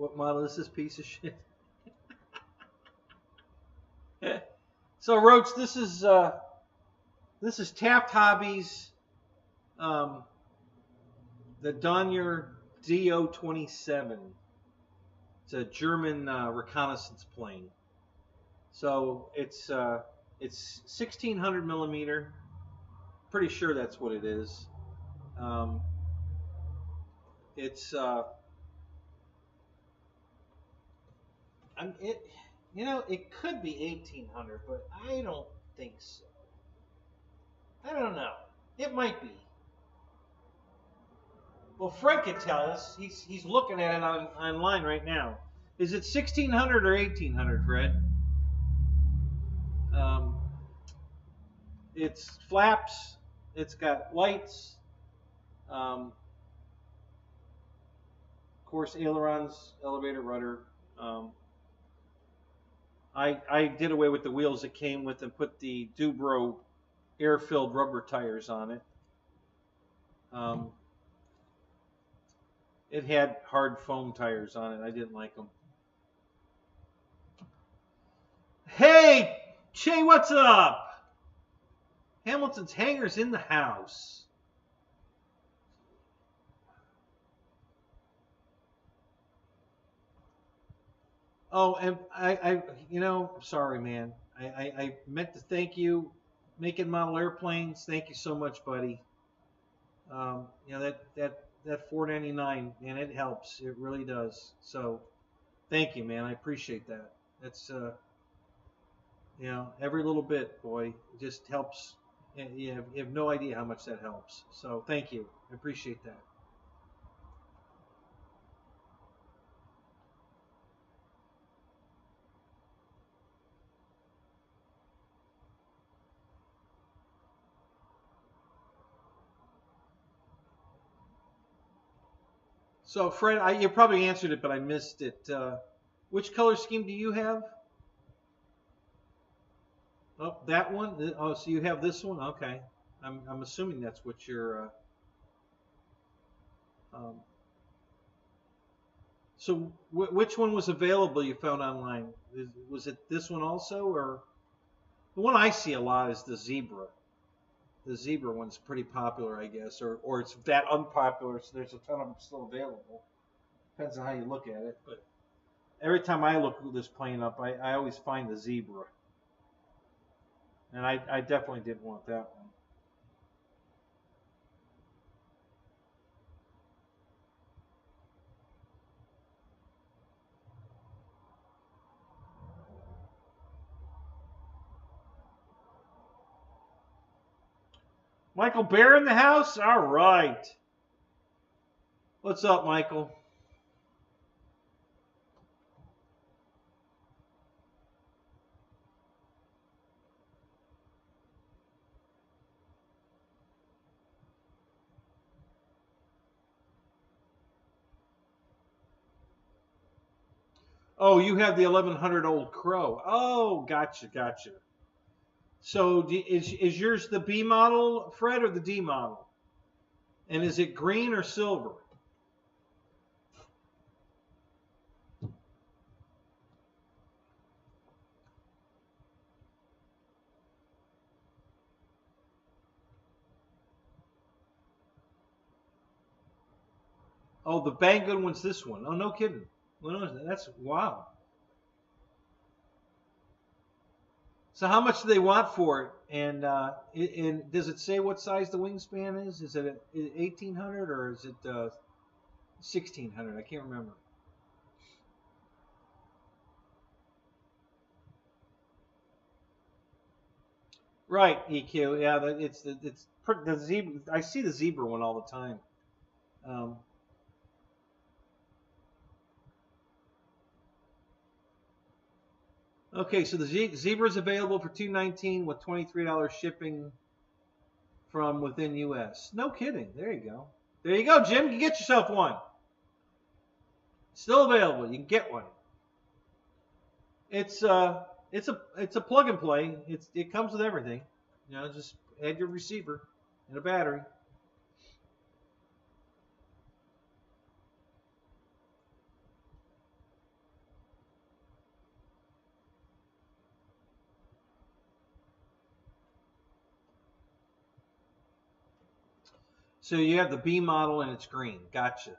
What model is this piece of shit? So, Roach, this is Taft Hobbies, the Donner DO-27. It's a German reconnaissance plane. So it's 1600 millimeter. Pretty sure that's what it is. It's it could be 1800, but I don't think so. I don't know. It might be. Well, Fred could tell us. He's looking at it online right now. Is it 1600 or 1800, Fred? It's flaps. It's got lights. Of course, ailerons, elevator, rudder. I did away with the wheels it came with and put the Dubro air-filled rubber tires on it. It had hard foam tires on it. I didn't like them. Hey, Che, what's up? Hamilton's Hangar's in the house. Oh, and sorry, man. I meant to thank you. Making model airplanes. Thank you so much, buddy. That $4.99, man, it helps. It really does. So, thank you, man. I appreciate that. That's every little bit, boy, just helps. And you have no idea how much that helps. So, thank you. I appreciate that. So, Fred, you probably answered it, but I missed it. Which color scheme do you have? Oh, that one? Oh, so you have this one? Okay. I'm assuming that's what you're... so, which one was available you found online? Was it this one also? Or the one I see a lot is the Zebra. The Zebra one's pretty popular, I guess, or it's that unpopular, so there's a ton of them still available. Depends on how you look at it, but every time I look this plane up, I always find the Zebra. And I definitely didn't want that one. Michael Bear in the house? All right. What's up, Michael? Oh, you have the 1100 Old Crow. Oh, gotcha. So is yours the B model, Fred, or the D model? And is it green or silver? Oh, the Banggood one's this one. Oh, no kidding. Well, that's wow. So how much do they want for it? And does it say what size the wingspan is? Is it 1800 or is it 1600? I can't remember. Right, EQ. Yeah, it's the Zebra. I see the Zebra one all the time. Okay, so the Zebra is available for $219 with $23 shipping from within U.S. No kidding. There you go. There you go, Jim. You can get yourself one. Still available. You can get one. It's a plug and play. It comes with everything. Just add your receiver and a battery. So you have the B model and it's green. Gotcha.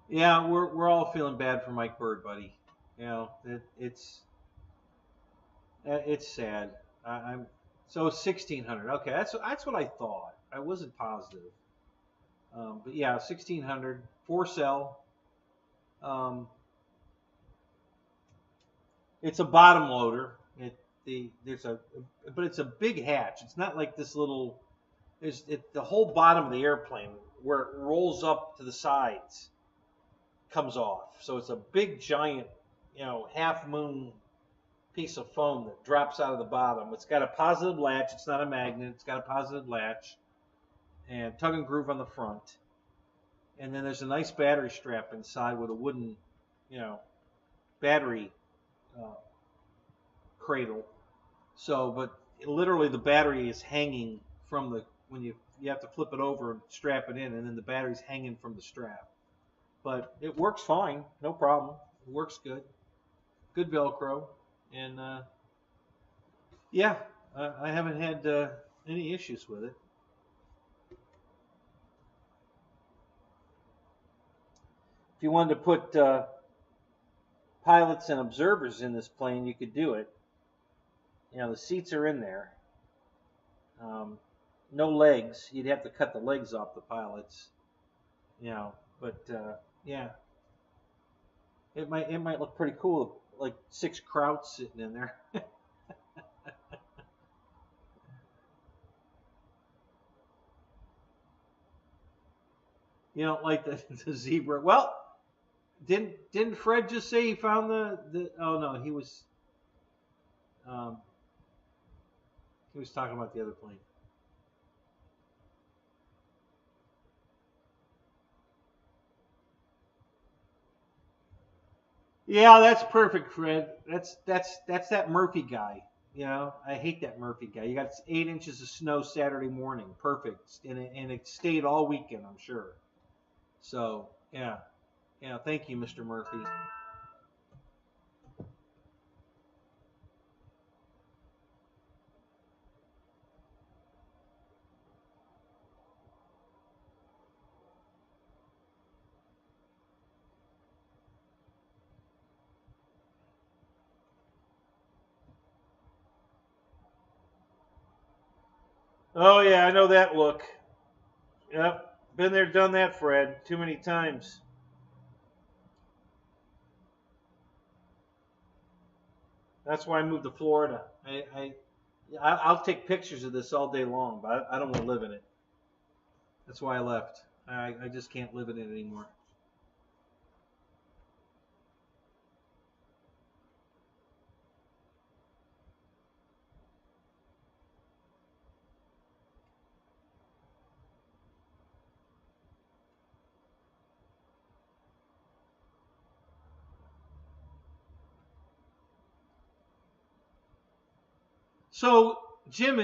Yeah, we're all feeling bad for Mike Bird, buddy. You know, it's sad. I'm so 1600. Okay, that's what I thought. I wasn't positive. But yeah, 1600 for sale. Um, it's a bottom loader. But it's a big hatch. It's not like this little. The whole bottom of the airplane where it rolls up to the sides comes off. So it's a big giant, half moon piece of foam that drops out of the bottom. It's got a positive latch. It's not a magnet. It's got a positive latch and tug and groove on the front. And then there's a nice battery strap inside with a wooden, battery cradle. So, but literally the battery is hanging from when you have to flip it over and strap it in, and then the battery's hanging from the strap. But it works fine, no problem. It works good. Good Velcro. And yeah, I haven't had any issues with it. If you wanted to put pilots and observers in this plane, you could do it. The seats are in there. No legs. You'd have to cut the legs off the pilots. But yeah, it might look pretty cool, like 6 Krauts sitting in there. You don't like the zebra? Well, didn't Fred just say he found the? Oh no, he was talking about the other plane. Yeah, that's perfect, Fred. That's that Murphy guy. I hate that Murphy guy. You got 8 inches of snow Saturday morning, perfect, and it stayed all weekend, I'm sure. So yeah, thank you, Mr. Murphy. Oh yeah, I know that look. Yep, been there, done that, Fred. Too many times. That's why I moved to Florida. I'll take pictures of this all day long, but I don't want to live in it. That's why I left. I just can't live in it anymore. So, Jim,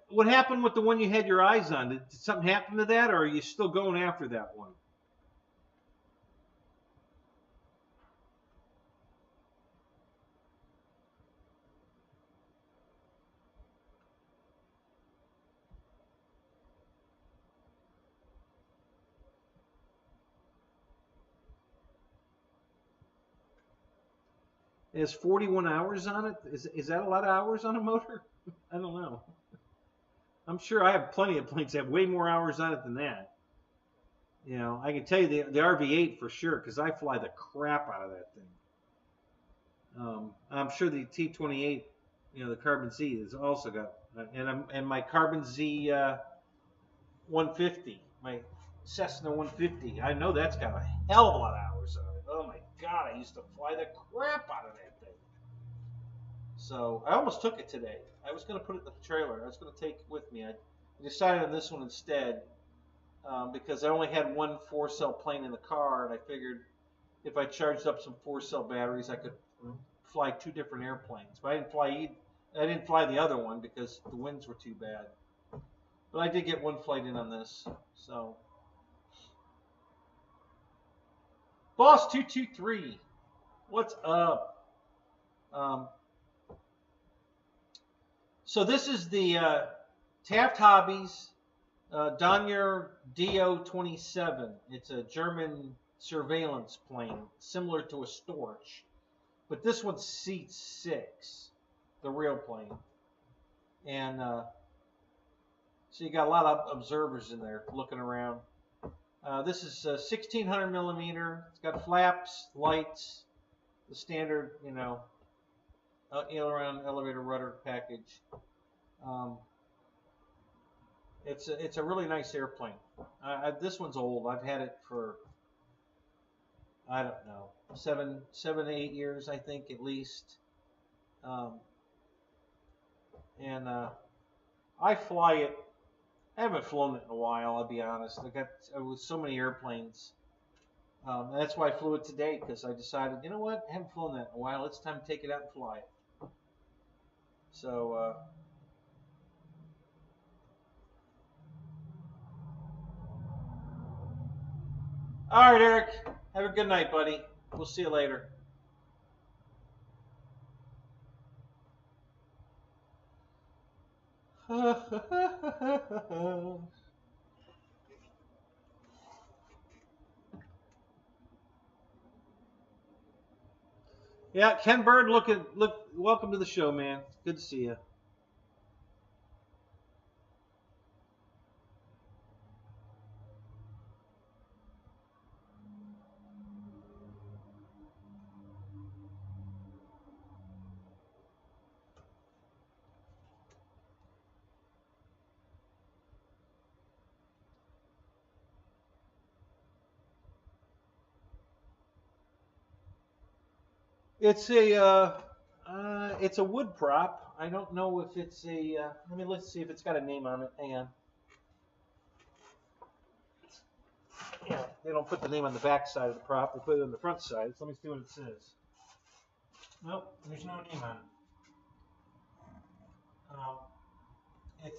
what happened with the one you had your eyes on? Did something happen to that, or are you still going after that one? It has 41 hours on it. Is that a lot of hours on a motor? I don't know. I'm sure I have plenty of planes that have way more hours on it than that. I can tell you the RV8 for sure because I fly the crap out of that thing. I'm sure the T28, the Carbon Z has also got, and my Carbon Z 150, my Cessna 150. I know that's got a hell of a lot of hours on it. Oh my God, I used to fly the crap out of that thing. So I almost took it today. I was going to put it in the trailer. I was going to take it with me. I decided on this one instead because I only had one 4-cell plane in the car, and I figured if I charged up some 4-cell batteries, I could fly 2 different airplanes. But I didn't fly the other one because the winds were too bad. But I did get one flight in on this. So, Boss 223, what's up? So this is the Taft Hobbies Donner DO-27. It's a German surveillance plane, similar to a Storch, but this one seats 6, the real plane, and so you got a lot of observers in there looking around. This is 1600 millimeter. It's got flaps, lights, the standard, you know, aileron, elevator, rudder package. It's a really nice airplane. This one's old. I've had it for, I don't know, 7, 8 years, I think, at least. And I fly it. I haven't flown it in a while, I'll be honest. I got with so many airplanes. That's why I flew it today, because I decided, you know what, I haven't flown that in a while. It's time to take it out and fly it. So, all right, Eric. Have a good night, buddy. We'll see you later. Yeah, Ken Bird, look. Welcome to the show, man. Good to see you. It's a wood prop. I don't know if it's a. Let's see if it's got a name on it. Hang on. Yeah, they don't put the name on the back side of the prop. They put it on the front side. So let me see what it says. Nope, there's no name on it.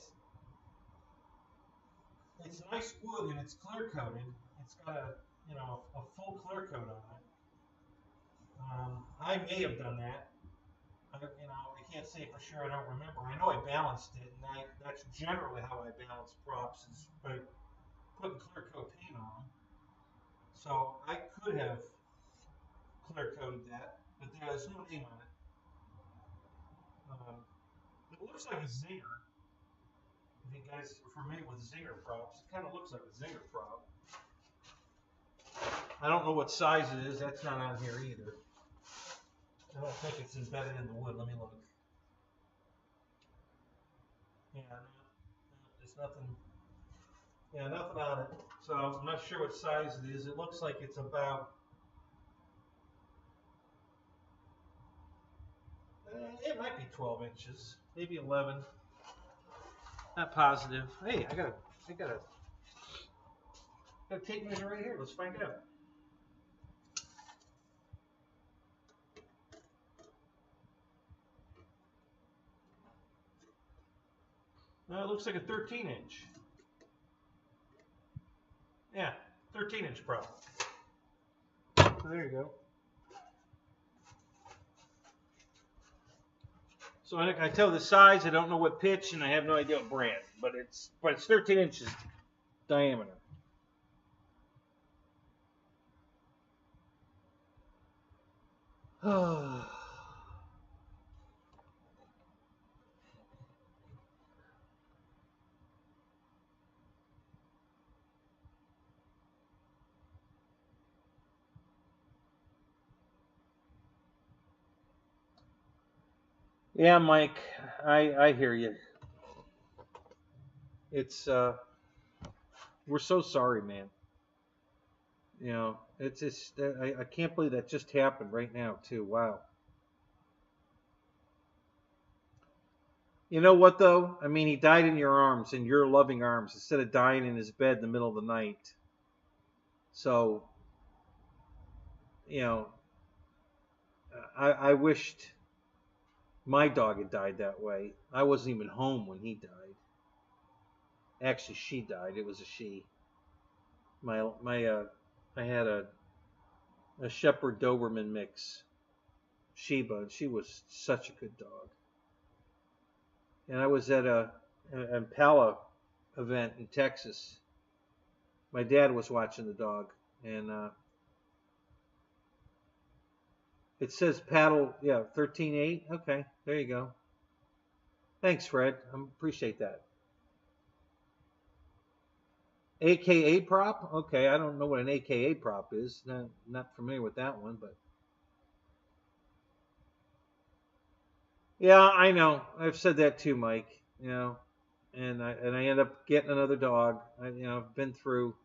It's nice wood and it's clear coated. It's got a full clear coat on it. I may have done that. I can't say for sure. I don't remember. I know I balanced it, and that's generally how I balance props, is by putting clear coat paint on them. So I could have clear coated that, but there's no name on it. It looks like a zinger. If you guys are familiar with zinger props, it kind of looks like a zinger prop. I don't know what size it is. That's not on here either. I don't think it's embedded in the wood. Let me look. Yeah, no, there's nothing. Yeah, nothing on it. So I'm not sure what size it is. It looks like it's about. It might be 12 inches, maybe 11. Not positive. Hey, I got a tape measure right here. Let's find out. It looks like a 13-inch. Yeah, 13-inch prop. So there you go. So I tell the size. I don't know what pitch, and I have no idea what brand. But it's 13 inches diameter. Yeah, Mike, I hear you. It's we're so sorry, man. You know, it's just I can't believe that just happened right now too. Wow. You know what though? I mean, he died in your arms, in your loving arms, instead of dying in his bed in the middle of the night. So, you know, I wished my dog had died that way. I wasn't even home when he died. Actually, she died. It was a she. I had a Shepherd Doberman mix, Sheba, and she was such a good dog. And I was at an Impala event in Texas. My dad was watching the dog, and it says paddle, yeah, 13.8. Okay, there you go. Thanks, Fred. I appreciate that. AKA prop? Okay, I don't know what an AKA prop is. Not familiar with that one, but yeah, I know. I've said that too, Mike. You know, and I end up getting another dog. I've been through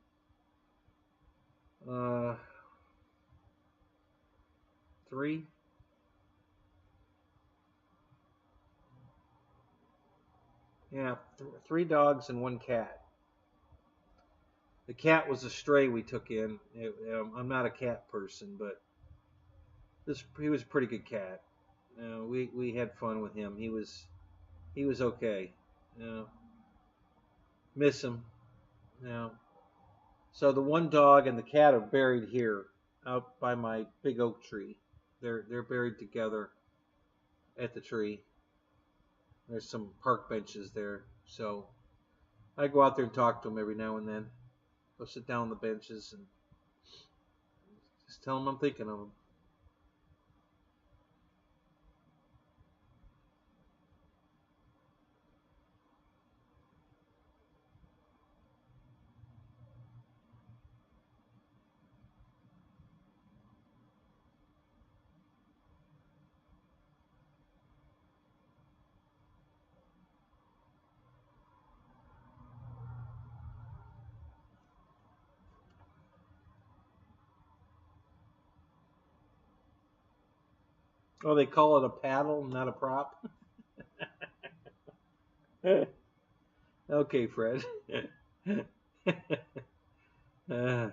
3. Yeah, 3 dogs and 1 cat. The cat was a stray we took in. I'm not a cat person, but he was a pretty good cat. We had fun with him. He was okay. Miss him. So the 1 dog and the cat are buried here, out by my big oak tree. They're buried together at the tree. There's some park benches there, so I go out there and talk to them every now and then. Go sit down on the benches and just tell them I'm thinking of them. Oh, they call it a paddle, not a prop? Okay, Fred. uh,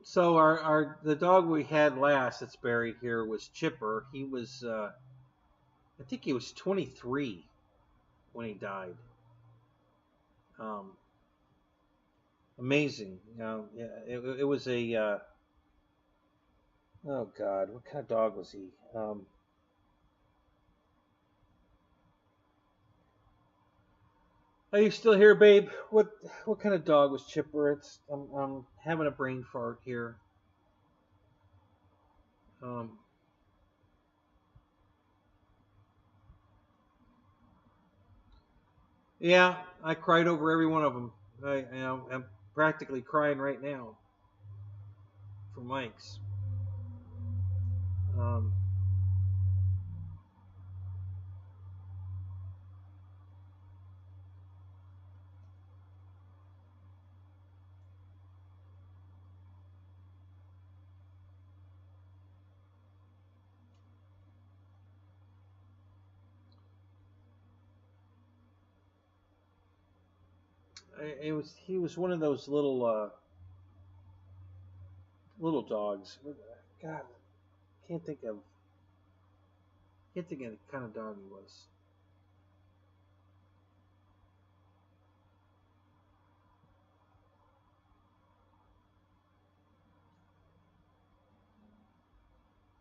so the dog we had last that's buried here was Chipper. He was I think he was 23 when he died. Amazing. It was a oh God, what kind of dog was he? Are you still here, babe? What kind of dog was Chipper? I'm having a brain fart here. Yeah, I cried over every one of them. I'm practically crying right now for Mike's. He was one of those little dogs. God, can't think of the kind of dog he was.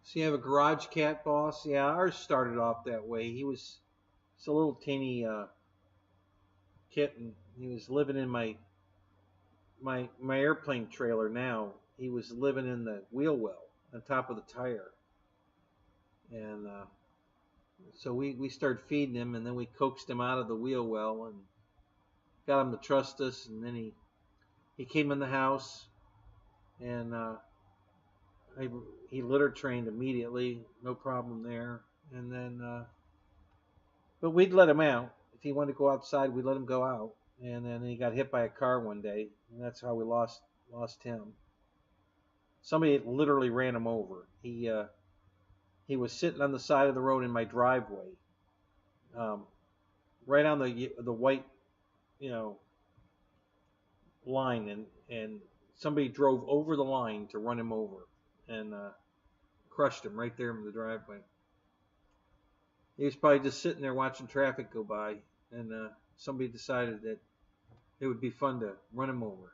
So you have a garage cat, boss? Yeah, ours started off that way. He's a little teeny kitten. He was living in my airplane trailer now. He was living in the wheel well on top of the tire. And so we started feeding him, and then we coaxed him out of the wheel well and got him to trust us. And then he came in the house, and he litter trained immediately, no problem there. And then, but we'd let him out. If he wanted to go outside, we'd let him go out. And then he got hit by a car one day, and that's how we lost him. somebody literally ran him over. He was sitting on the side of the road in my driveway, right on the white, you know, line, and somebody drove over the line to run him over and crushed him right there in the driveway. He was probably just sitting there watching traffic go by, and somebody decided that it would be fun to run him over.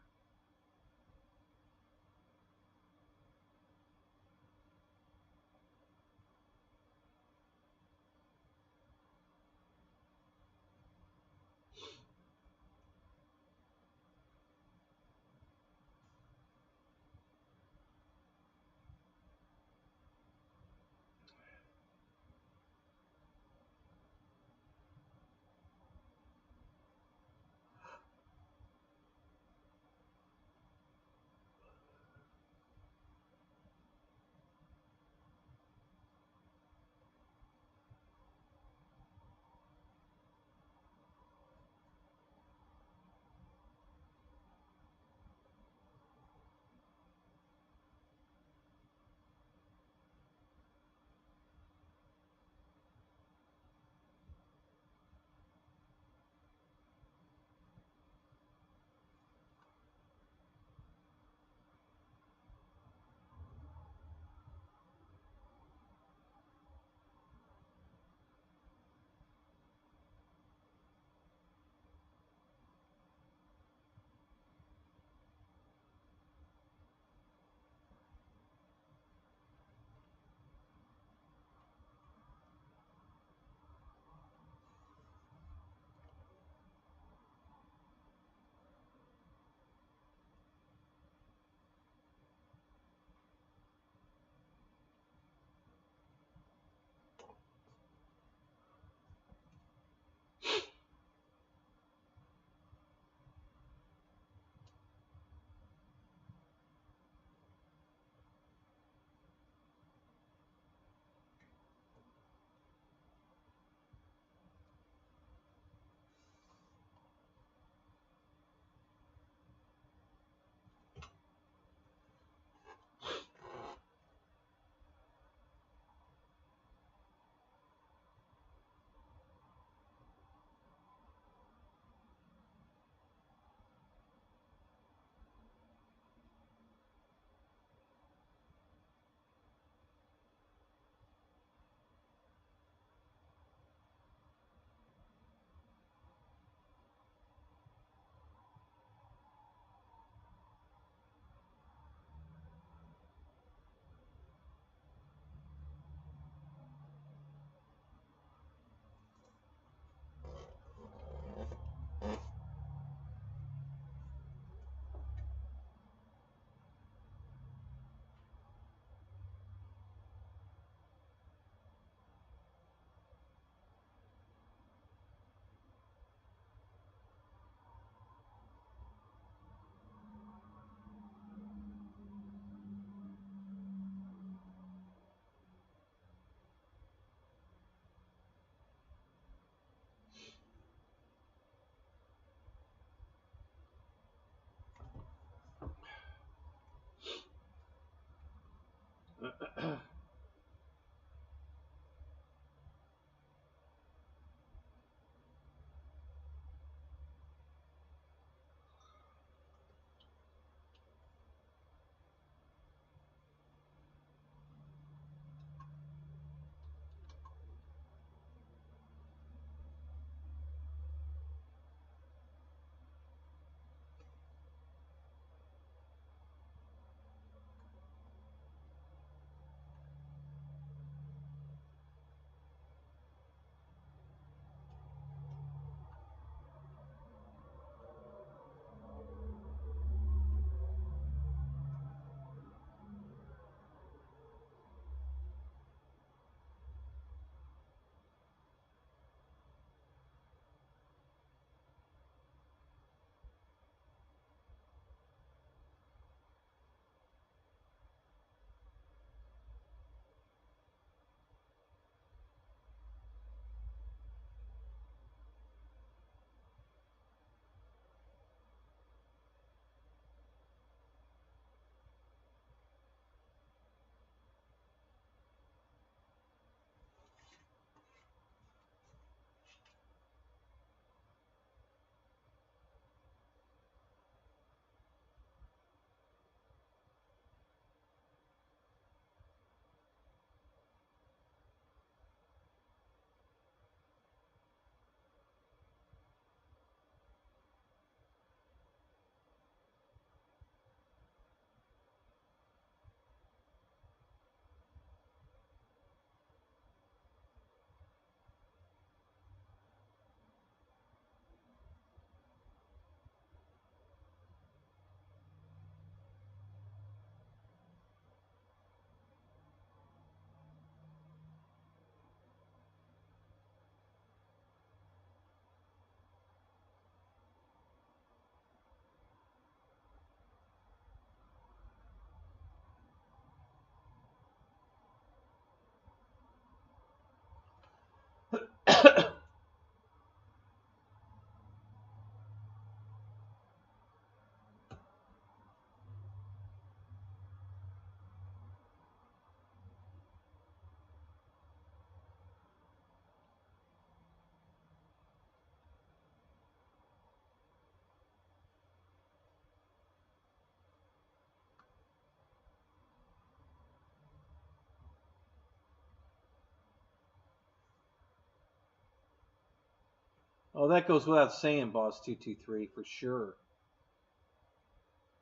Oh, that goes without saying, Boss 223, for sure.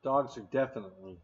Dogs are definitely.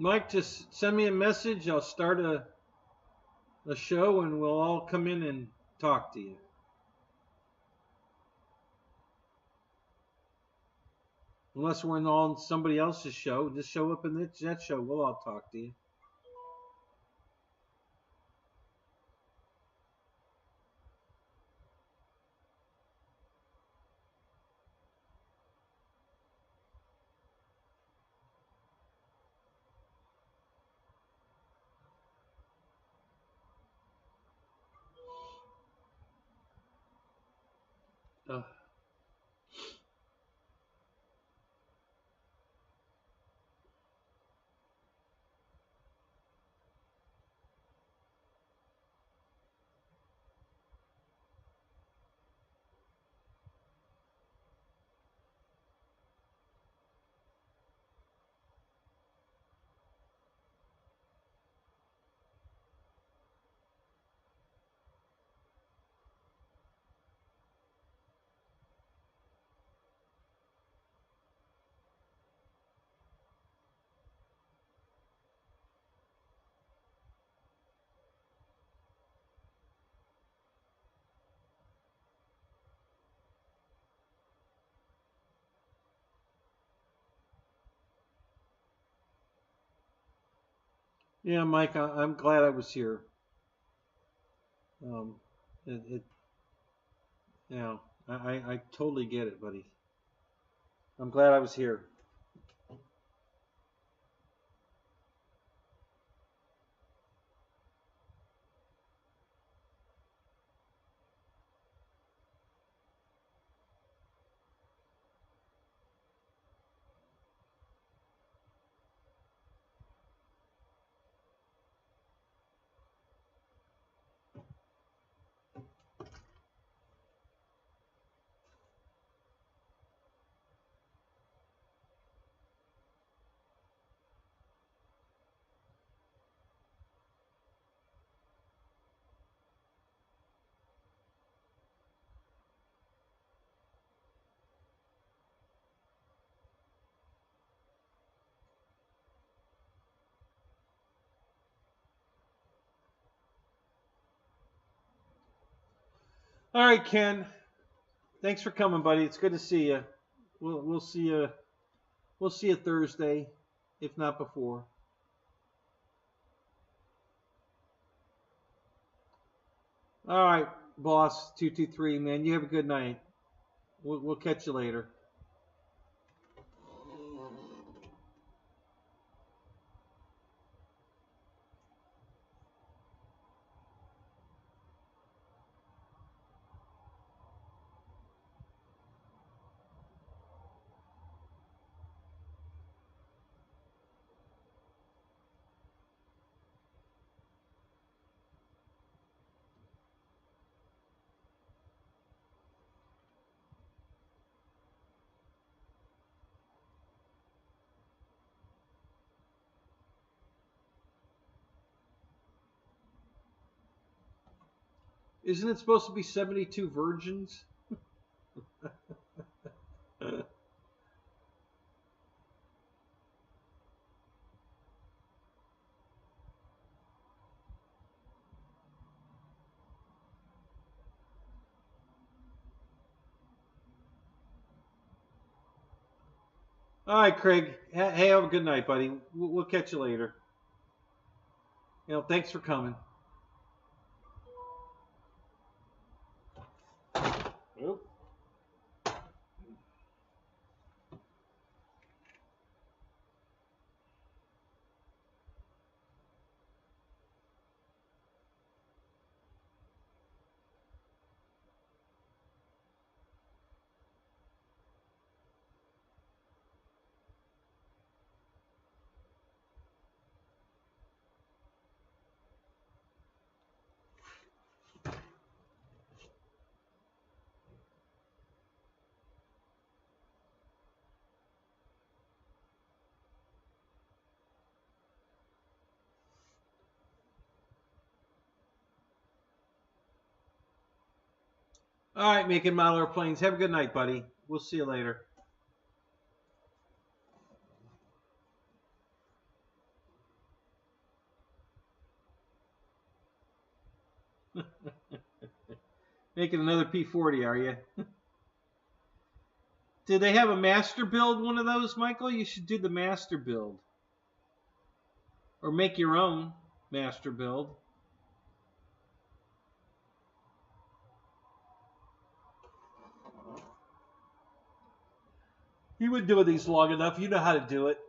Mike, just send me a message. I'll start a show and we'll all come in and talk to you. Unless we're on somebody else's show, just show up in that show. We'll all talk to you. Yeah, Mike, I'm glad I was here. You know, I totally get it, buddy. I'm glad I was here. All right, Ken. Thanks for coming, buddy. It's good to see you. We'll see you. We'll see you Thursday, if not before. All right, boss 223, man. You have a good night. We'll catch you later. Isn't it supposed to be 72 virgins? All right, Craig. Hey, have a good night, buddy. We'll catch you later. You know, thanks for coming. Oop. All right, making model airplanes. Have a good night, buddy. We'll see you later. Making another P40, are you? Do they have a master build one of those, Michael? You should do the master build. Or make your own master build. You would do these long enough. You know how to do it.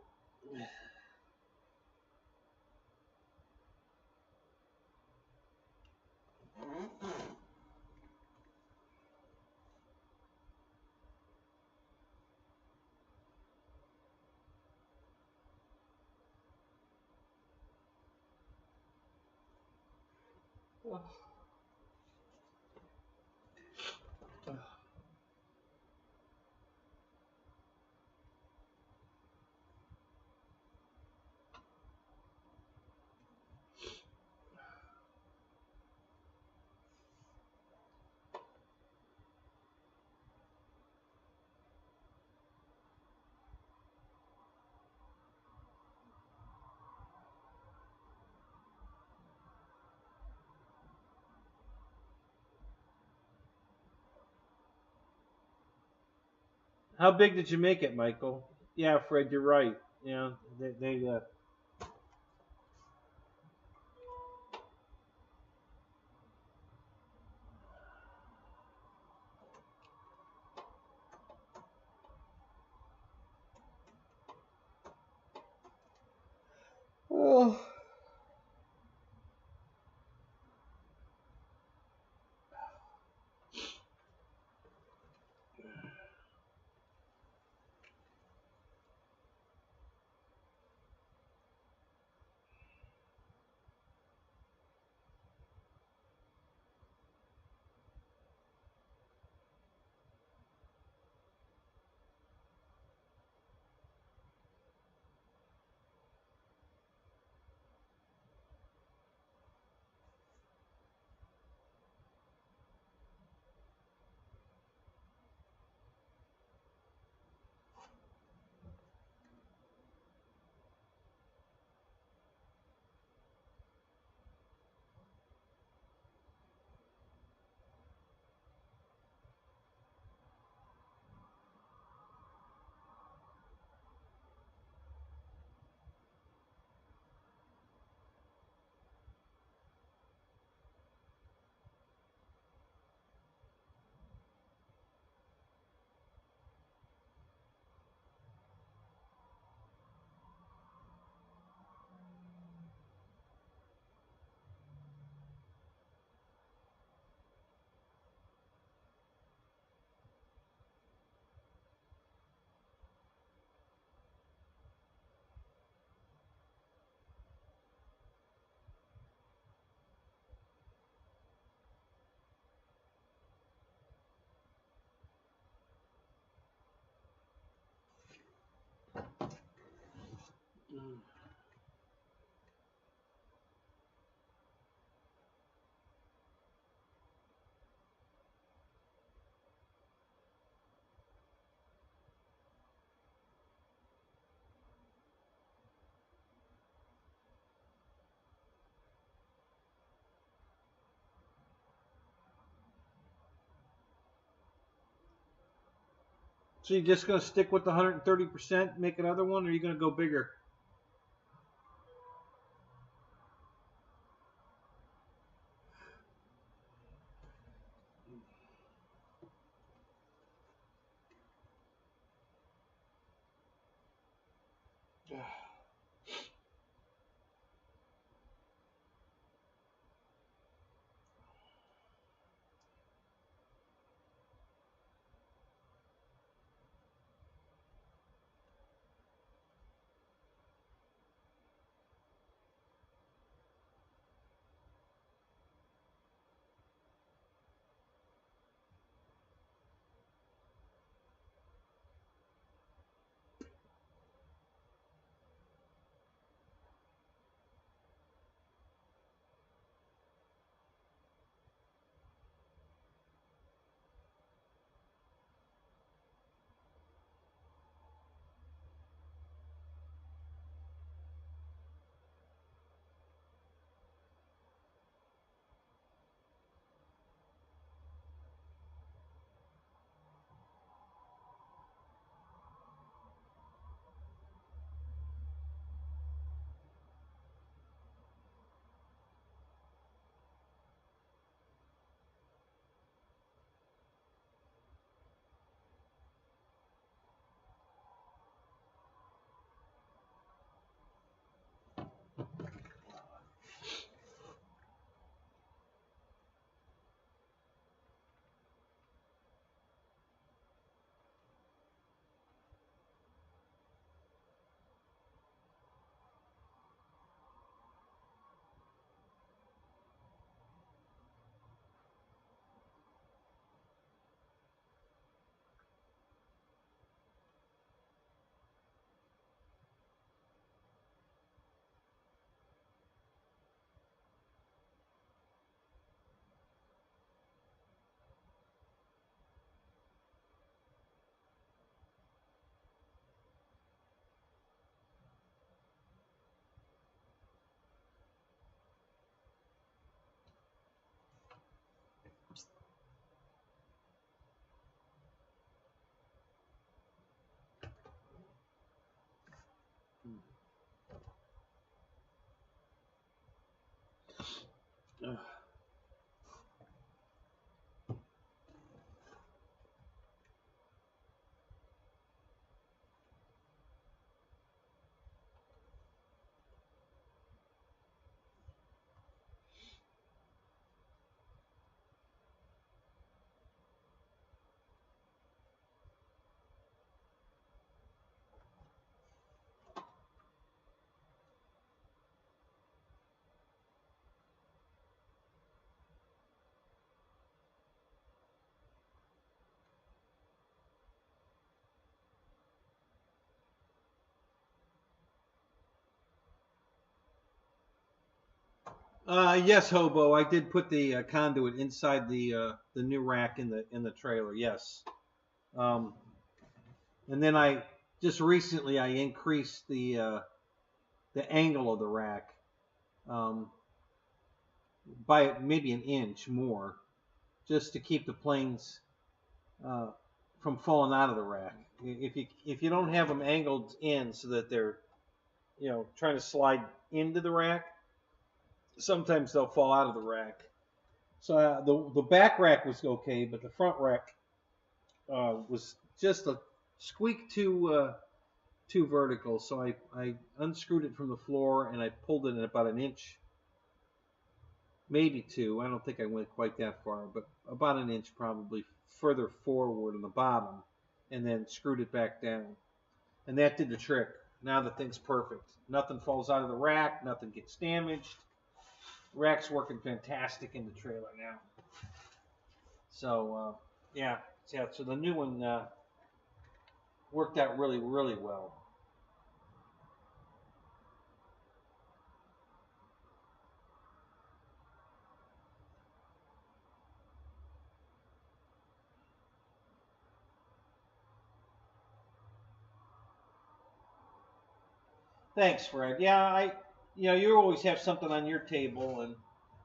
How big did you make it, Michael? Yeah, Fred, you're right. Yeah, they oh. So you're just going to stick with the 130%, make another one, or are you going to go bigger? Yes, Hobo. I did put the conduit inside the new rack in the trailer. Yes. Um, and then I just recently I increased the angle of the rack by maybe an inch more, just to keep the planes from falling out of the rack. If you don't have them angled in so that they're trying to slide into the rack, sometimes they'll fall out of the rack. So the back rack was okay, but the front rack was just a squeak too vertical. So I unscrewed it from the floor and I pulled it in about an inch, maybe two. I don't think I went quite that far, but about an inch probably further forward on the bottom, and then screwed it back down. And that did the trick. Now the thing's perfect. Nothing falls out of the rack. Nothing gets damaged. Rack's working fantastic in the trailer now. So yeah. So the new one worked out really, really well. Thanks, Fred. Yeah, you always have something on your table, and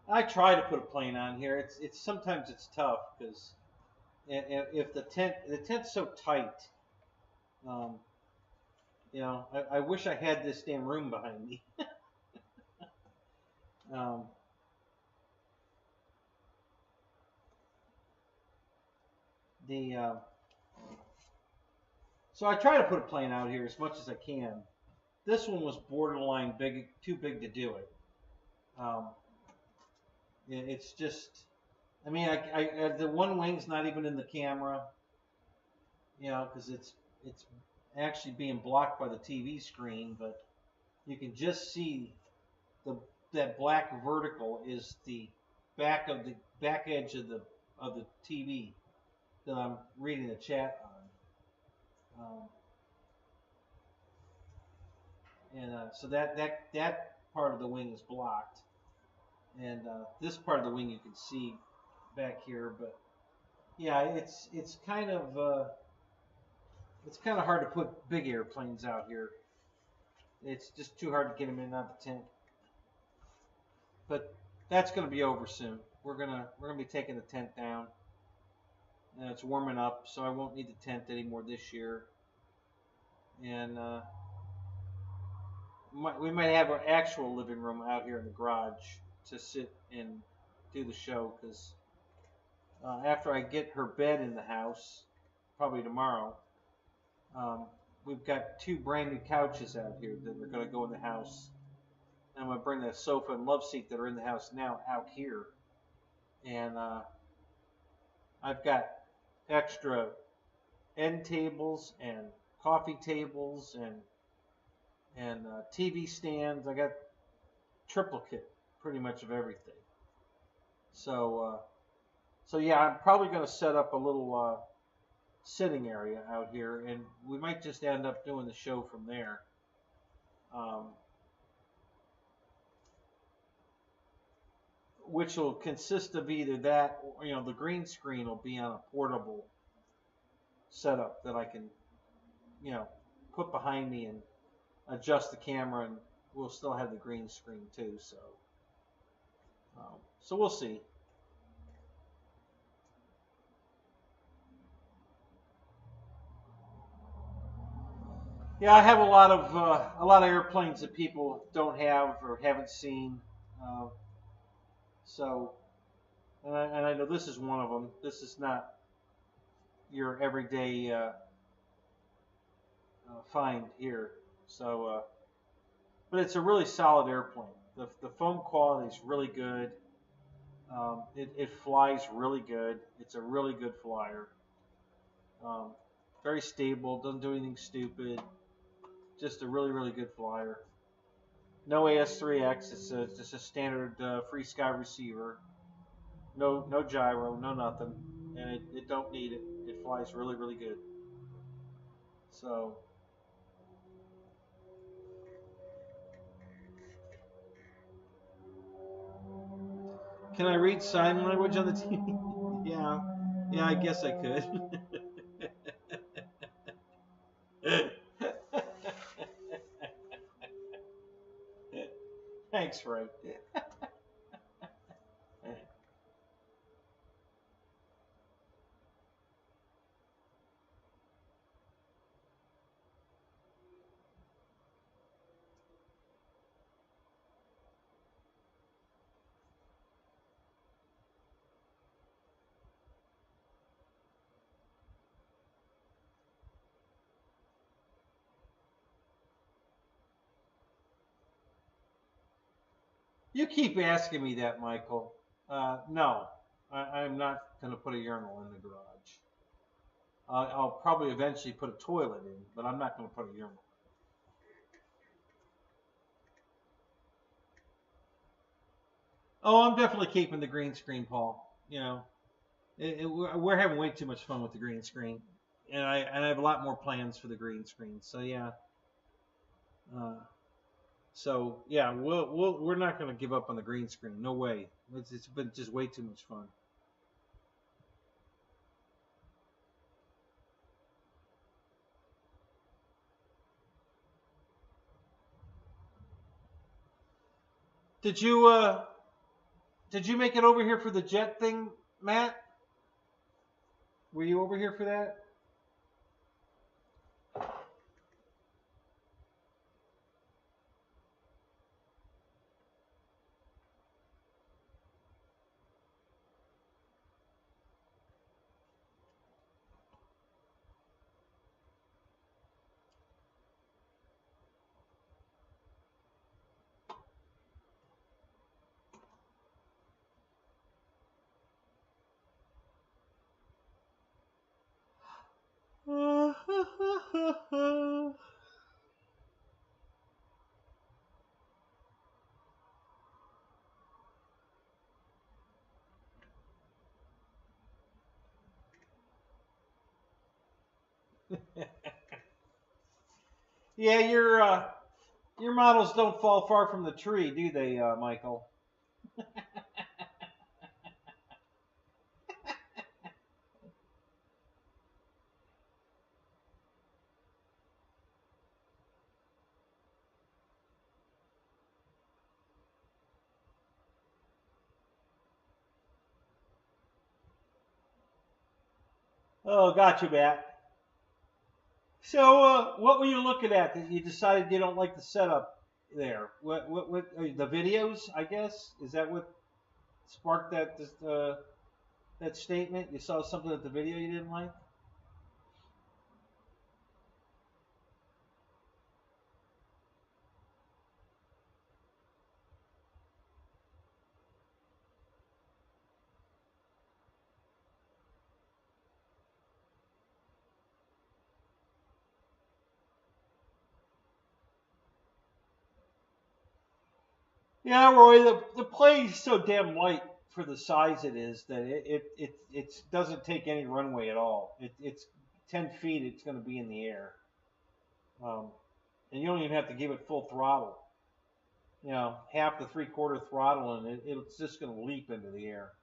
I try to put a plane on here. It's sometimes it's tough because if the tent's so tight, I wish I had this damn room behind me. um, so I try to put a plane out here as much as I can. This one was borderline big, too big to do it. It's just, I mean, the one wing's not even in the camera, because it's actually being blocked by the TV screen, but you can just see that black vertical is the back edge of the TV that I'm reading the chat on. So that part of the wing is blocked, and this part of the wing you can see back here. But yeah, it's kind of hard to put big airplanes out here. It's just too hard to get them in and out of the tent. But that's going to be over soon. We're gonna be taking the tent down, and it's warming up, so I won't need the tent anymore this year. And we might have our actual living room out here in the garage to sit and do the show, because after I get her bed in the house, probably tomorrow, we've got 2 brand new couches out here that are going to go in the house. And I'm going to bring the sofa and love seat that are in the house now out here. And I've got extra end tables and coffee tables and TV stands. I got triplicate pretty much of everything. So yeah, I'm probably going to set up a little sitting area out here, and we might just end up doing the show from there. Which will consist of either that, or, the green screen will be on a portable setup that I can, put behind me and adjust the camera, and we'll still have the green screen too. So we'll see. Yeah, I have a lot of airplanes that people don't have or haven't seen. So, and I know this is one of them. This is not your everyday find here. So, but it's a really solid airplane. The foam quality is really good. It flies really good. It's a really good flyer. Very stable. Doesn't do anything stupid. Just a really, really good flyer. No AS3X. It's just a standard free sky receiver. No gyro. No nothing. And it don't need it. It flies really, really good. So. Can I read sign language on the TV? Yeah, I guess I could. Thanks, Ray. You keep asking me that, Michael. No, I'm not going to put a urinal in the garage. I'll probably eventually put a toilet in, but I'm not going to put a urinal. Oh, I'm definitely keeping the green screen, Paul. You know, we're having way too much fun with the green screen, and I have a lot more plans for the green screen. So yeah. So yeah, we're not going to give up on the green screen. No way. It's been just way too much fun. Did you make it over here for the jet thing, Matt? Were you over here for that? Yeah, your models don't fall far from the tree, do they, Michael? Oh, gotcha, Matt. So, what were you looking at that you decided you don't like the setup there? What the videos? I guess is that what sparked that statement? You saw something at the video you didn't like? Yeah, Roy, the plane's so damn light for the size it is that it doesn't take any runway at all. It's 10 feet. It's going to be in the air, um, and you don't even have to give it full throttle. You know, half to 3/4 throttle, and it's just going to leap into the air.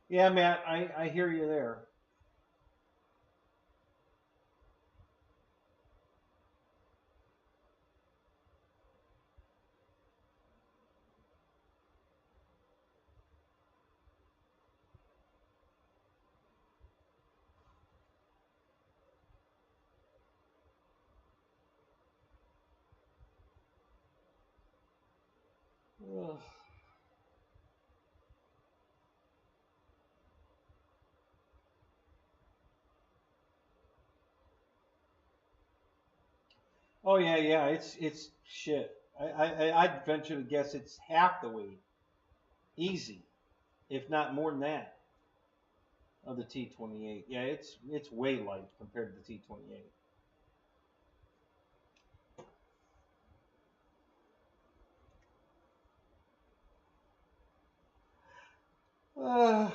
Yeah, Matt, I hear you there. Ugh. Oh yeah, yeah. It's shit. I'd venture to guess it's half the weight, easy, if not more than that, of the T28. Yeah, it's way light compared to the T28. Uh,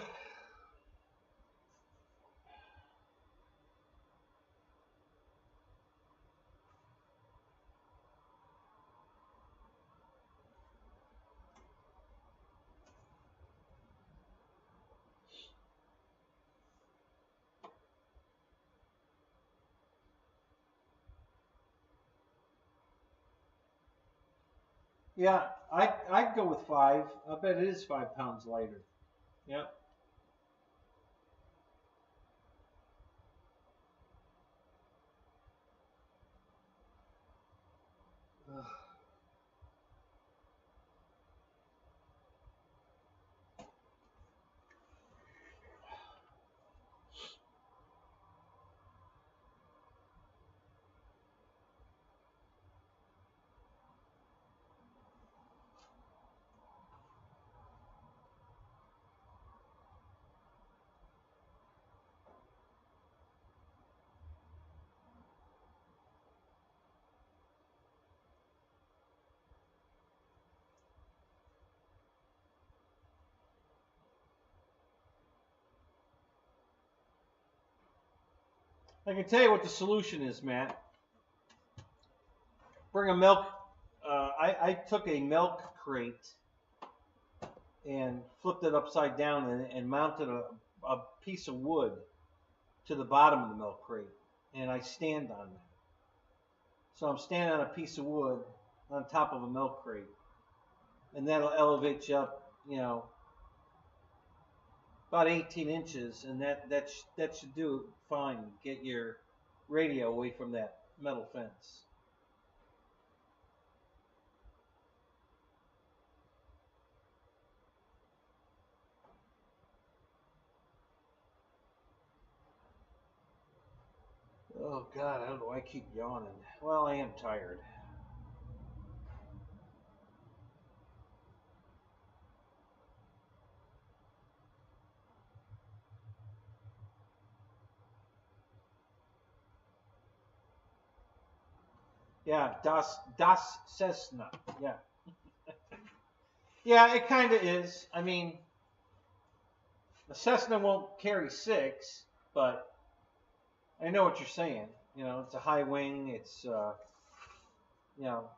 yeah, I'd go with 5. I bet it is 5 pounds lighter. Yep. Ugh. I can tell you what the solution is, Matt. Bring a milk. I took a milk crate and flipped it upside down and mounted a piece of wood to the bottom of the milk crate, and I stand on that. So I'm standing on a piece of wood on top of a milk crate, and that'll elevate you up, about 18 inches, and that should do it fine. Get your radio away from that metal fence. Oh God, I don't know why I keep yawning. Well, I am tired. Yeah, das Cessna. Yeah, yeah, it kind of is. I mean, the Cessna won't carry 6, but I know what you're saying. It's a high wing. It's you know,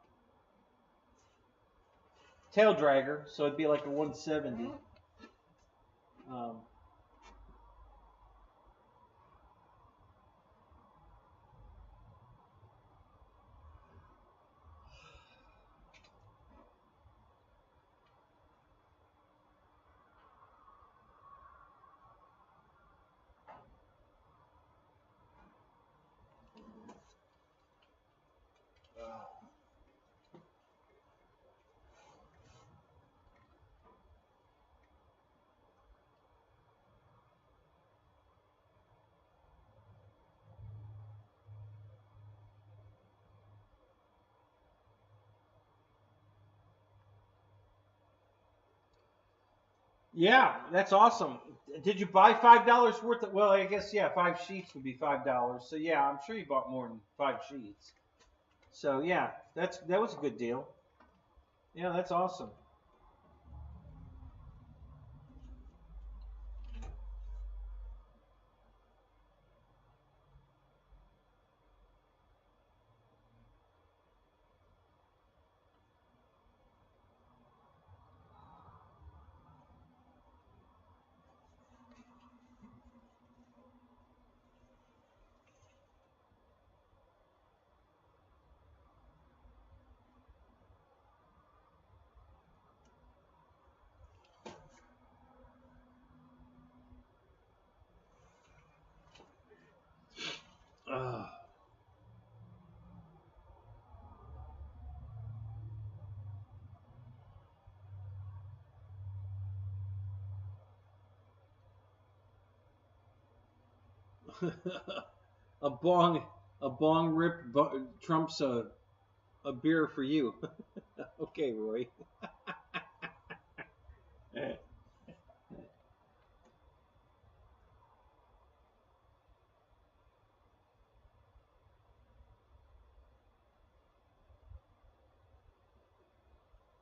tail dragger, so it'd be like a 170. Um, yeah, that's awesome. Did you buy $5 worth of? Well, I guess yeah, 5 sheets would be $5. So yeah, I'm sure you bought more than 5 sheets. So yeah, that was a good deal. Yeah, that's awesome. a bong rip trumps a beer for you. Okay, Roy.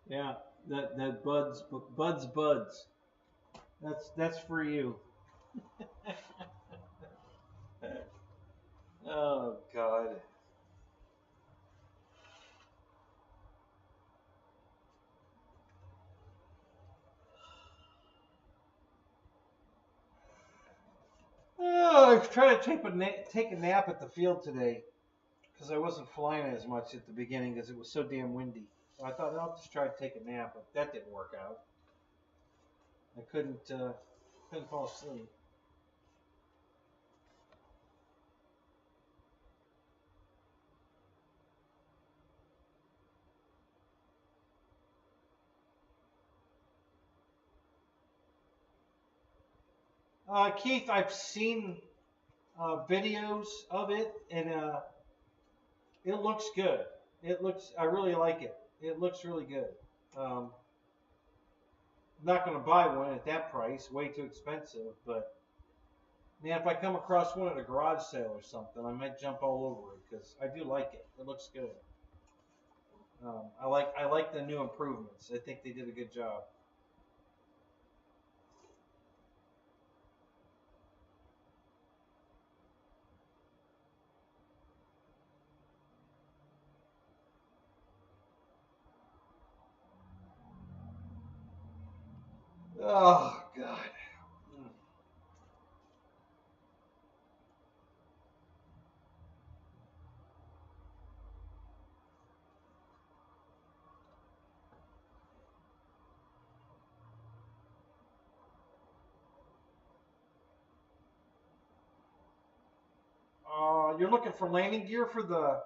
Yeah, that buds. That's for you. Oh God. Oh, I was trying to take a nap at the field today because I wasn't flying as much at the beginning because it was so damn windy. So I thought I'll just try to take a nap, but that didn't work out. I couldn't fall asleep. Keith, I've seen videos of it, and it looks good. I really like it. It looks really good. Um, not going to buy one at that price, way too expensive. But man, if I come across one at a garage sale or something, I might jump all over it because I do like it. It looks good. I like the new improvements. I think they did a good job. Oh God. You're looking for landing gear for the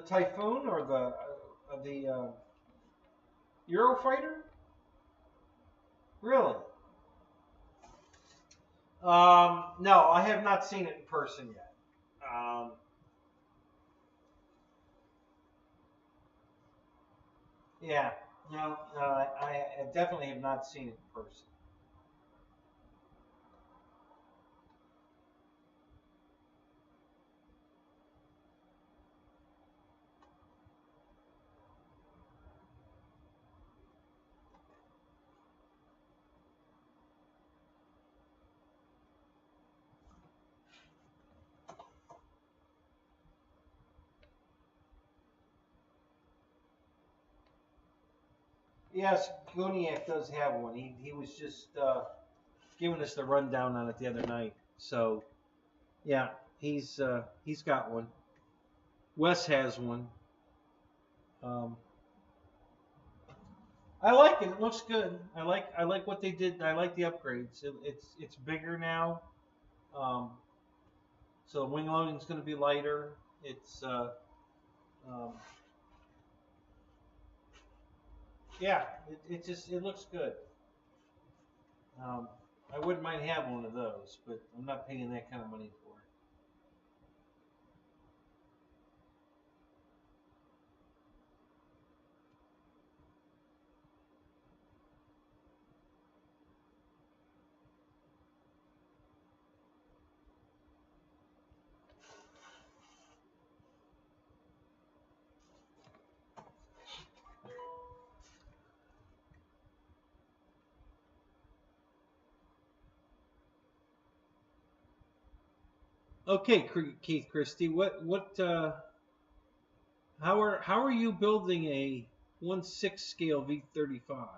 Typhoon or the Eurofighter? Really? No, I have not seen it in person yet. Yeah, no, I definitely have not seen it in person. Yes, Gooniac does have one. He was just giving us the rundown on it the other night. So yeah, he's got one. Wes has one. Um, I like it. It looks good. I like what they did. I like the upgrades. It's bigger now. Um, so the wing loading is going to be lighter. It's um, yeah. It looks good. Um, I wouldn't mind having one of those, but I'm not paying that kind of money for it. Okay, Keith Christie, how are you building a 1/6 scale V35?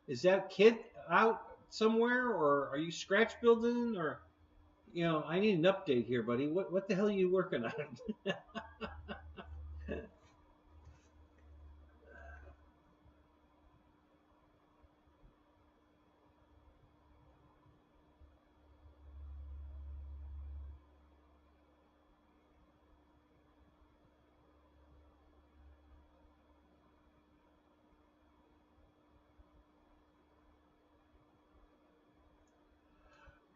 Is that kit out somewhere, or are you scratch building, or I need an update here, buddy. What the hell are you working on?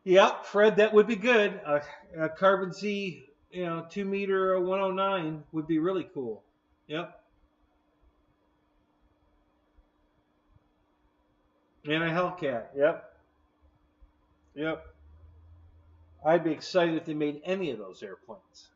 Yep, Fred, that would be good. A Carbon Z, 2 meter 109 would be really cool. Yep, and a Hellcat. Yep, yep. I'd be excited if they made any of those airplanes.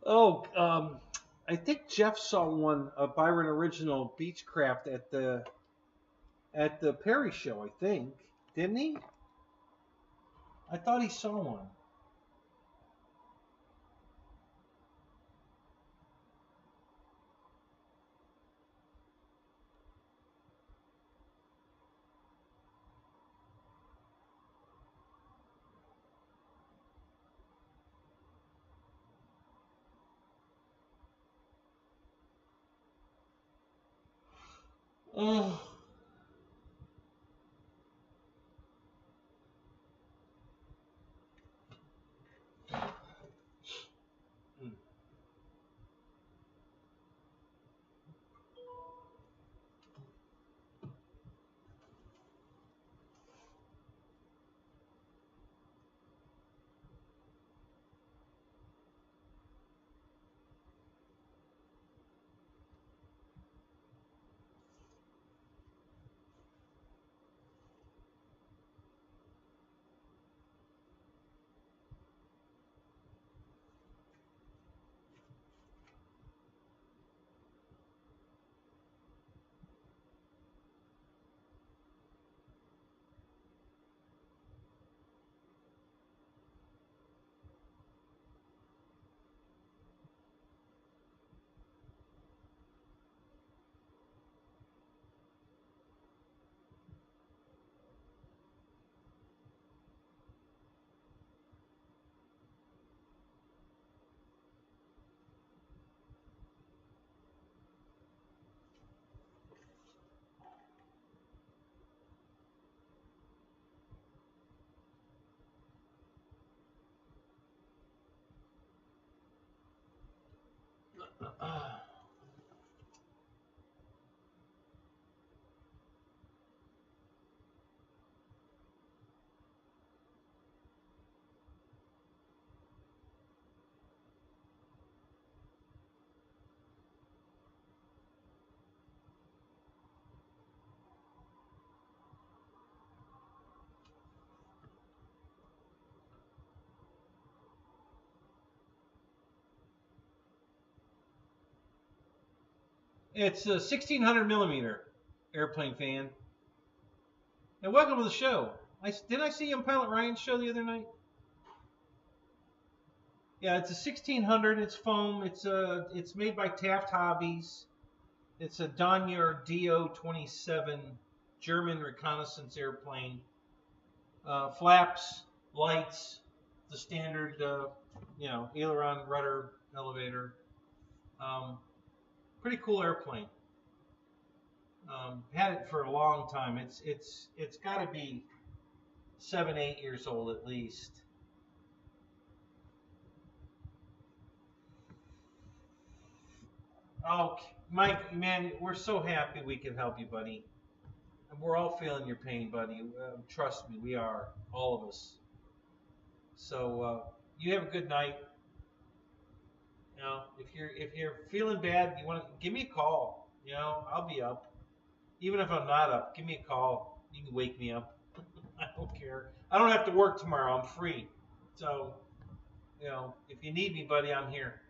Oh, I think Jeff saw one, a Byron original Beechcraft at the Perry show. I think, didn't he? I thought he saw one. Oh, it's a 1600 millimeter airplane fan. And welcome to the show. Didn't I see you on Pilot Ryan's show the other night? Yeah, it's a 1600. It's foam. It's made by Taft Hobbies. It's a Danya DO-27 German reconnaissance airplane. Flaps, lights, the standard, aileron, rudder, elevator. Pretty cool airplane. Had it for a long time. It's got to be 7, 8 years old at least. Oh, Mike, man, we're so happy we can help you, buddy. And we're all feeling your pain, buddy. Trust me, we are, all of us. So you have a good night. If you're feeling bad, you want to give me a call. I'll be up. Even if I'm not up, give me a call. You can wake me up. I don't care. I don't have to work tomorrow. I'm free. So, if you need me, buddy, I'm here.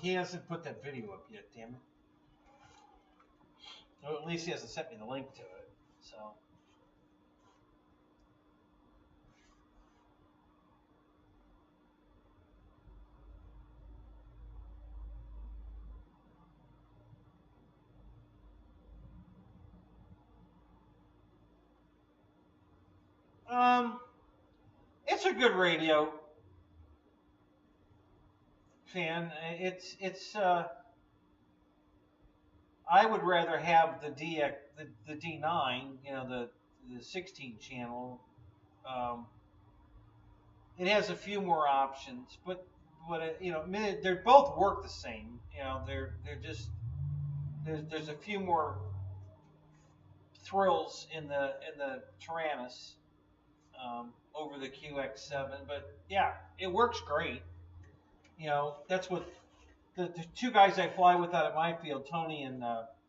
He hasn't put that video up yet, damn it. Well, at least he hasn't sent me the link to it. So. It's a good radio, fan. I would rather have the D9, the 16 channel. It has a few more options, but they both work the same. They're just there's a few more thrills in the Tyrannus over the QX7, but yeah, it works great. That's what the two guys I fly with out at my field, Tony and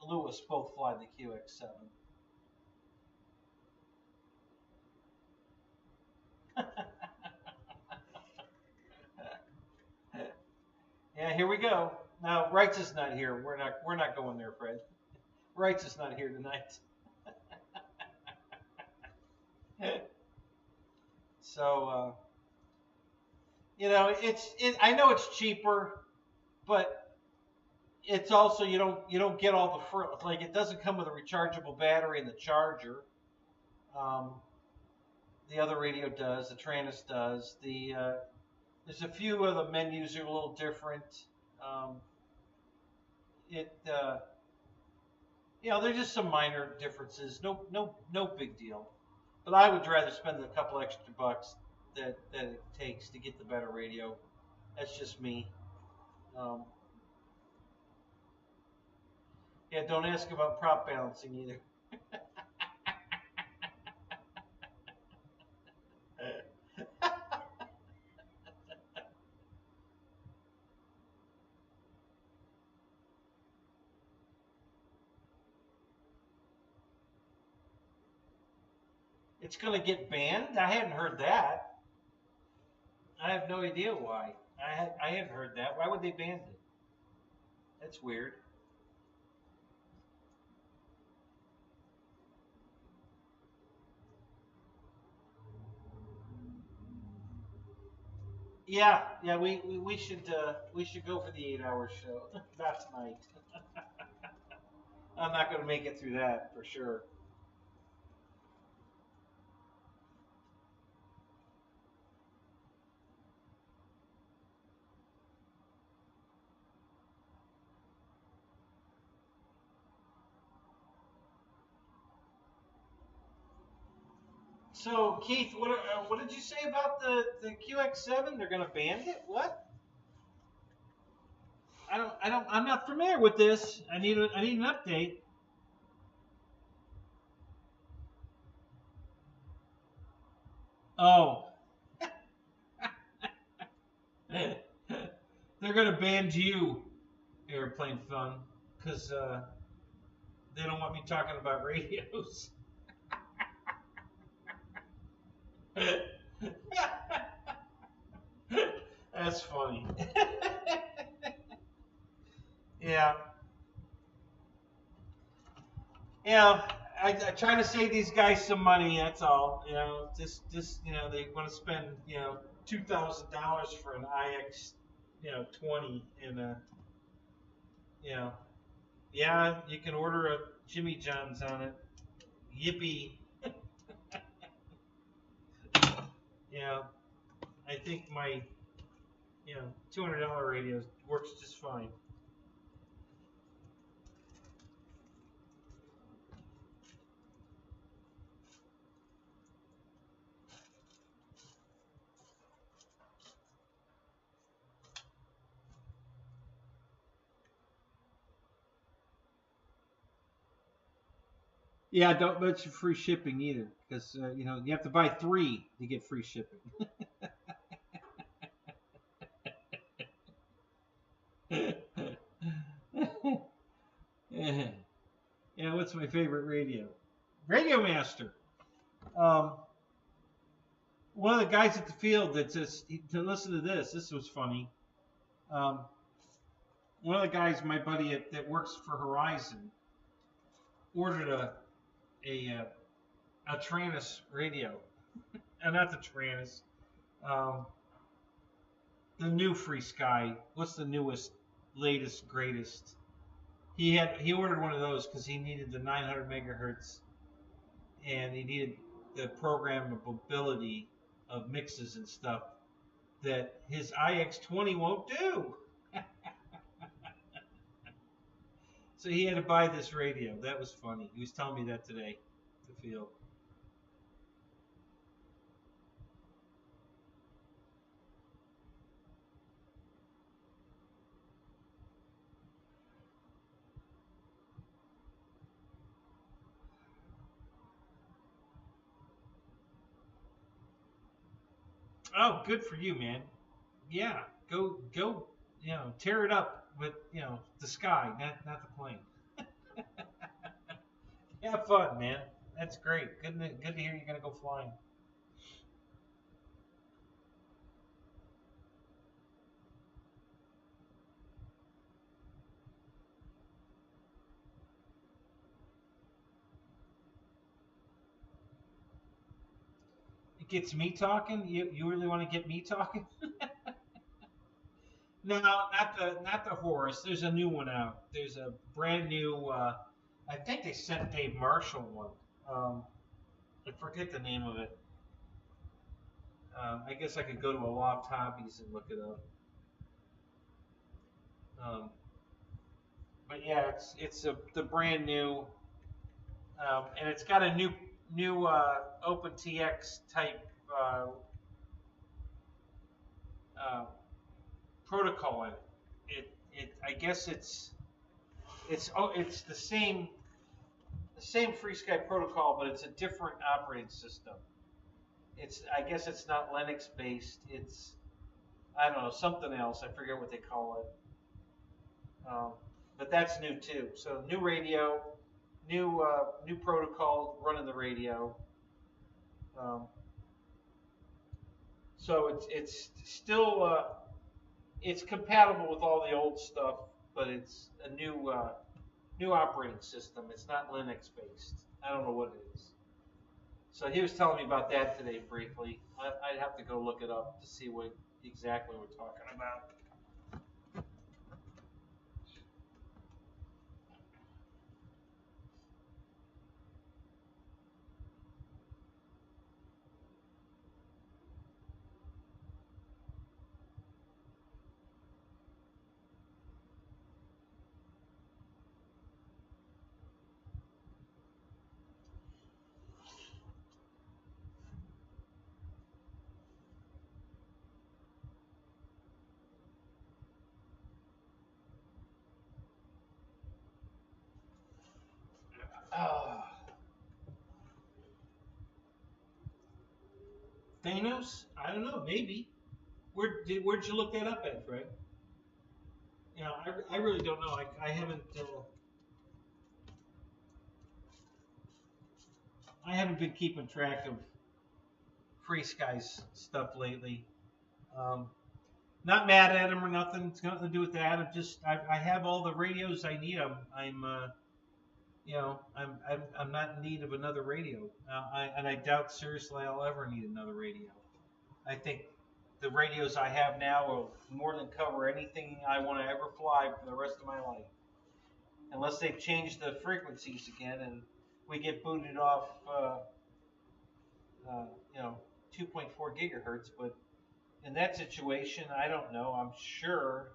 Lewis, both fly the QX7. Yeah, here we go. Now, Wrights is not here. We're not going there, Fred. Wrights is not here tonight. So, I know it's cheaper, but it's also you don't get all the frills. Like, it doesn't come with a rechargeable battery and the charger. The other radio does. The Tyrannus does. There's a few of the menus are a little different. There's just some minor differences. No big deal. But I would rather spend a couple extra bucks that it takes to get the better radio. That's just me. Yeah, don't ask about prop balancing either. It's going to get banned? I hadn't heard that. I have no idea why. I hadn't heard that. Why would they ban it? That's weird. Yeah, we should go for the 8-hour show. Not tonight. I'm not going to make it through that for sure. So, Keith, what did you say about the QX7? They're going to ban it? What? I'm not familiar with this. I need an update. Oh, they're gonna ban you, Airplane Fun, because they don't want me talking about radios. That's funny. Yeah. I try to save these guys some money. That's all. Just they want to spend $2,000 for an IX 20 and yeah, you can order a Jimmy John's on it. Yippee. I think my $200 radio works just fine. Yeah, don't mention free shipping either, because you have to buy 3 to get free shipping. Yeah, what's my favorite radio? Radio Master. One of the guys at the field that says to listen to this. This was funny. One of the guys, my buddy that works for Horizon, ordered a Tranis radio, not the Tranis, the new Free Sky. What's the newest, latest, greatest? He ordered one of those because he needed the 900 megahertz, and he needed the programmability of mixes and stuff that his IX20 won't do. So he had to buy this radio. That was funny. He was telling me that today at the field. Oh, good for you, man. Yeah, go, tear it up with, the sky, not the plane. Have fun, man. That's great. Good to hear you're gonna go flying. It gets me talking. You really want to get me talking? No, not the Horus. There's a new one out. There's a brand new. I think they sent Dave Marshall one. I forget the name of it. I guess I could go to a Loft Hobbies and look it up. But yeah, it's the brand new, and it's got a new OpenTX type protocol in it. I guess it's the same Free Sky protocol, but it's a different operating system. I guess it's not Linux based. It's, I don't know, something else. I forget what they call it. But that's new too. So new radio, new protocol running the radio. So it's still it's compatible with all the old stuff, but it's a new operating system. It's not Linux based. I don't know what it is. So he was telling me about that today briefly. I'd have to go look it up to see what exactly we're talking about. Thanos? I don't know. Maybe. Where'd you look that up at, Fred? You know, I really don't know. I haven't been keeping track of Free Sky's stuff lately. Not mad at him or nothing. It's nothing to do with that. I have all the radios I need. I'm not in need of another radio. And I doubt seriously I'll ever need another radio. I think the radios I have now will more than cover anything I want to ever fly for the rest of my life. Unless they change the frequencies again and we get booted off, 2.4 gigahertz. But in that situation, I don't know. I'm sure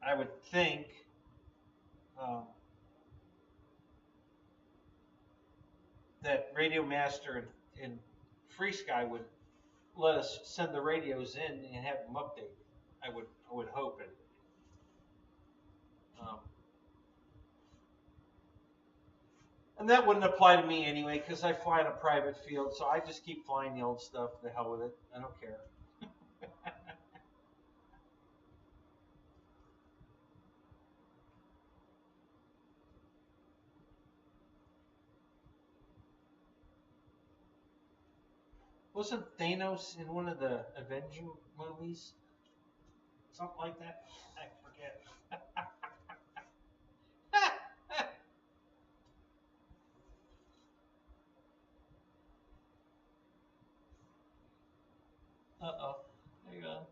I would think that Radio Master and Free Sky would let us send the radios in and have them updated. I would hope it. And that wouldn't apply to me anyway, because I fly in a private field, so I just keep flying the old stuff. The hell with it. I don't care. Wasn't Thanos in one of the Avenger movies? Something like that? I forget. Uh-oh. There you go.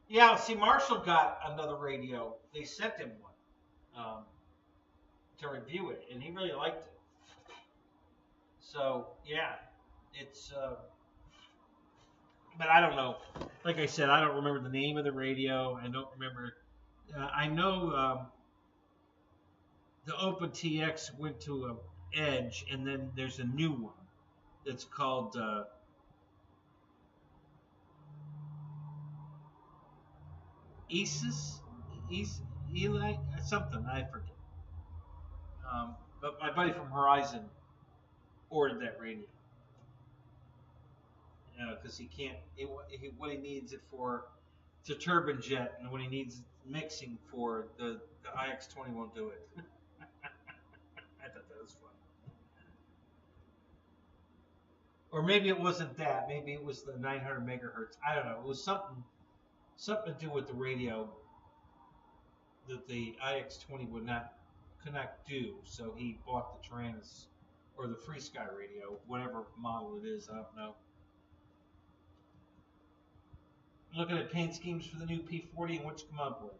Yeah, see, Marshall got another radio. They sent him one to review it, and he really liked it. So, yeah, it's... but I don't know. Like I said, I don't remember the name of the radio. I don't remember. I know the OpenTX went to an Edge, and then there's a new one that's called Eli, something, I forget. But my buddy from Horizon ordered that radio. Because he can't. What he needs it for, it's a turbine jet, and when he needs mixing for the IX-20 won't do it. I thought that was funny. Or maybe it wasn't that. Maybe it was the 900 megahertz. I don't know. It was something to do with the radio that the IX-20 could not do. So he bought the Tyrannus or the Free Sky radio, whatever model it is. I don't know. Looking at paint schemes for the new P40 and what you come up with.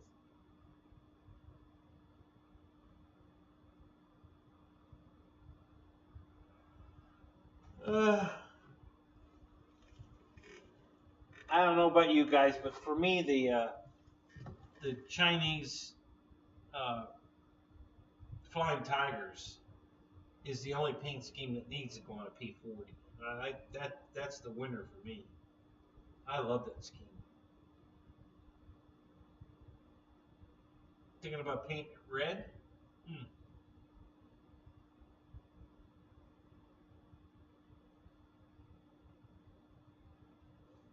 I don't know about you guys, but for me, the Chinese Flying Tigers is the only paint scheme that needs to go on a P40. That's the winner for me. I love that scheme. Thinking about paint red?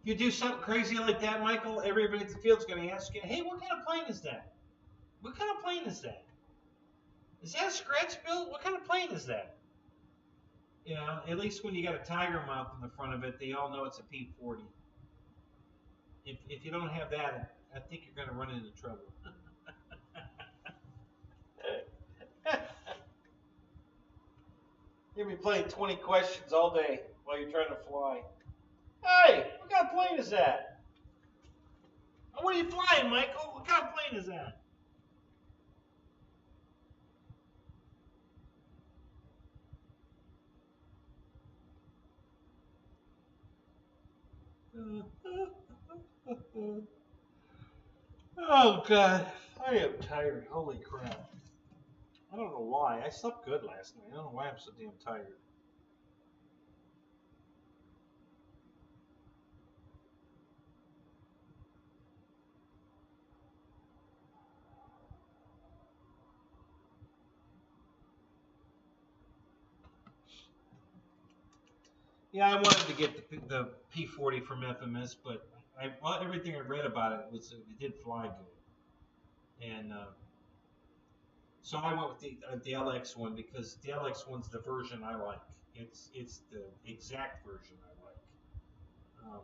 You do something crazy like that, Michael, everybody at the field's going to ask you, hey, what kind of plane is that? What kind of plane is that? Is that a scratch build? What kind of plane is that? You know, at least when you got a tiger mouth in the front of it, they all know it's a P40. If you don't have that, I think you're going to run into trouble. You'll be playing 20 questions all day while you're trying to fly. Hey, what kind of plane is that? What are you flying, Michael? What kind of plane is that? Oh, God. I am tired. Holy crap. I don't know why. I slept good last night. I don't know why I'm so damn tired. Yeah, I wanted to get the P40 from FMS, but everything I read about it was it did fly good, and so I went with the LX one because the LX one's the version I like. It's the exact version I like.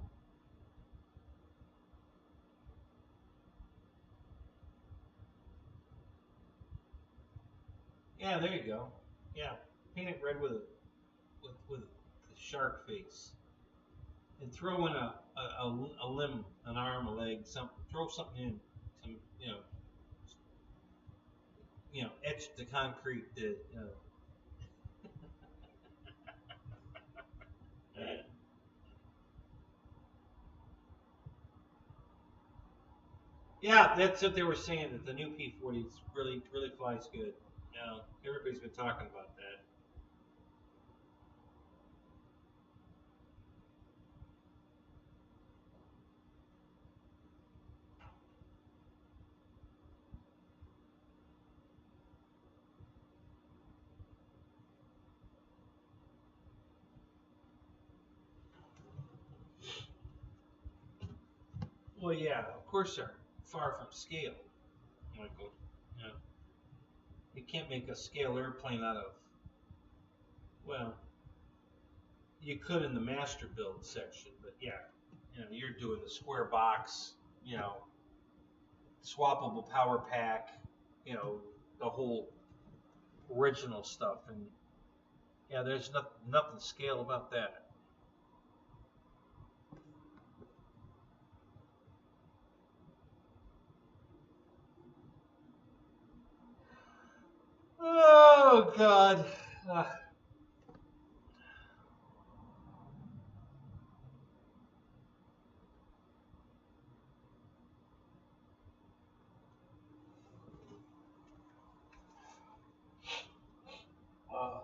Yeah, there you go. Yeah, paint it red with a shark face, and throw in a limb, an arm, a leg, something. Throw something in, some etch the concrete. Yeah, that's what they were saying, that the new P40 really flies good. Everybody's been talking about that. Well, yeah, of course they're far from scale, Michael. You know, you can't make a scale airplane out of, well, you could in the master build section, but yeah, you're doing the square box, swappable power pack, the whole original stuff, and yeah, there's nothing scale about that. Oh God. Uh, uh,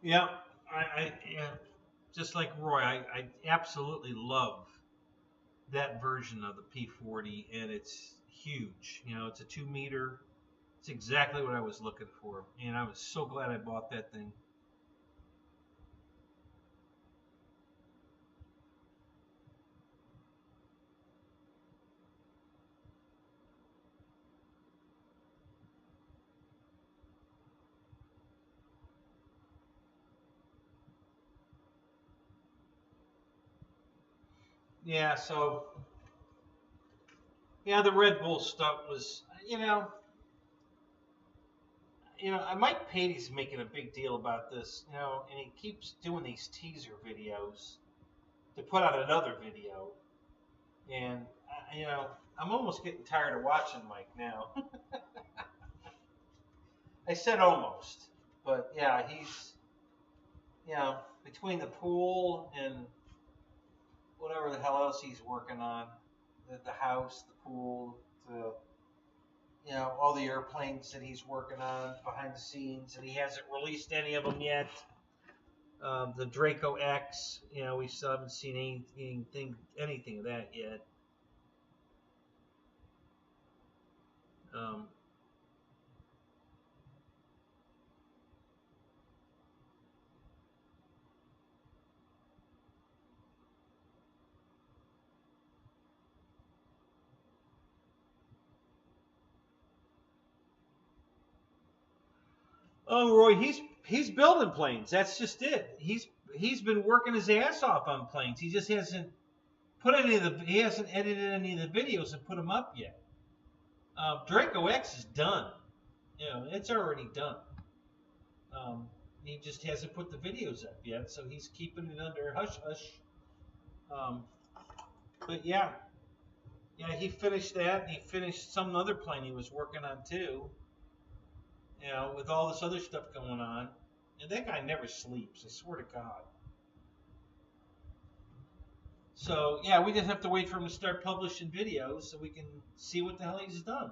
yeah, yeah, just like Roy, I absolutely love that version of the P40, and it's huge. It's a 2 meter. It's exactly what I was looking for, and I was so glad I bought that thing. Yeah, so yeah, the Red Bull stuff was, Mike Patey's making a big deal about this, and he keeps doing these teaser videos to put out another video, and I'm almost getting tired of watching Mike now. I said almost, but yeah, he's between the pool and whatever the hell else he's working on, the house, the pool, the all the airplanes that he's working on behind the scenes, and he hasn't released any of them yet. The Draco X, we still haven't seen anything of that yet. Um, oh, Roy, he's building planes. That's just it. He's been working his ass off on planes. He just hasn't he hasn't edited any of the videos and put them up yet. Draco X is done. It's already done. He just hasn't put the videos up yet, so he's keeping it under hush hush. Um, But yeah, he finished that, and he finished some other plane he was working on too. With all this other stuff going on, and that guy never sleeps. I swear to God. So yeah, we just have to wait for him to start publishing videos so we can see what the hell he's done.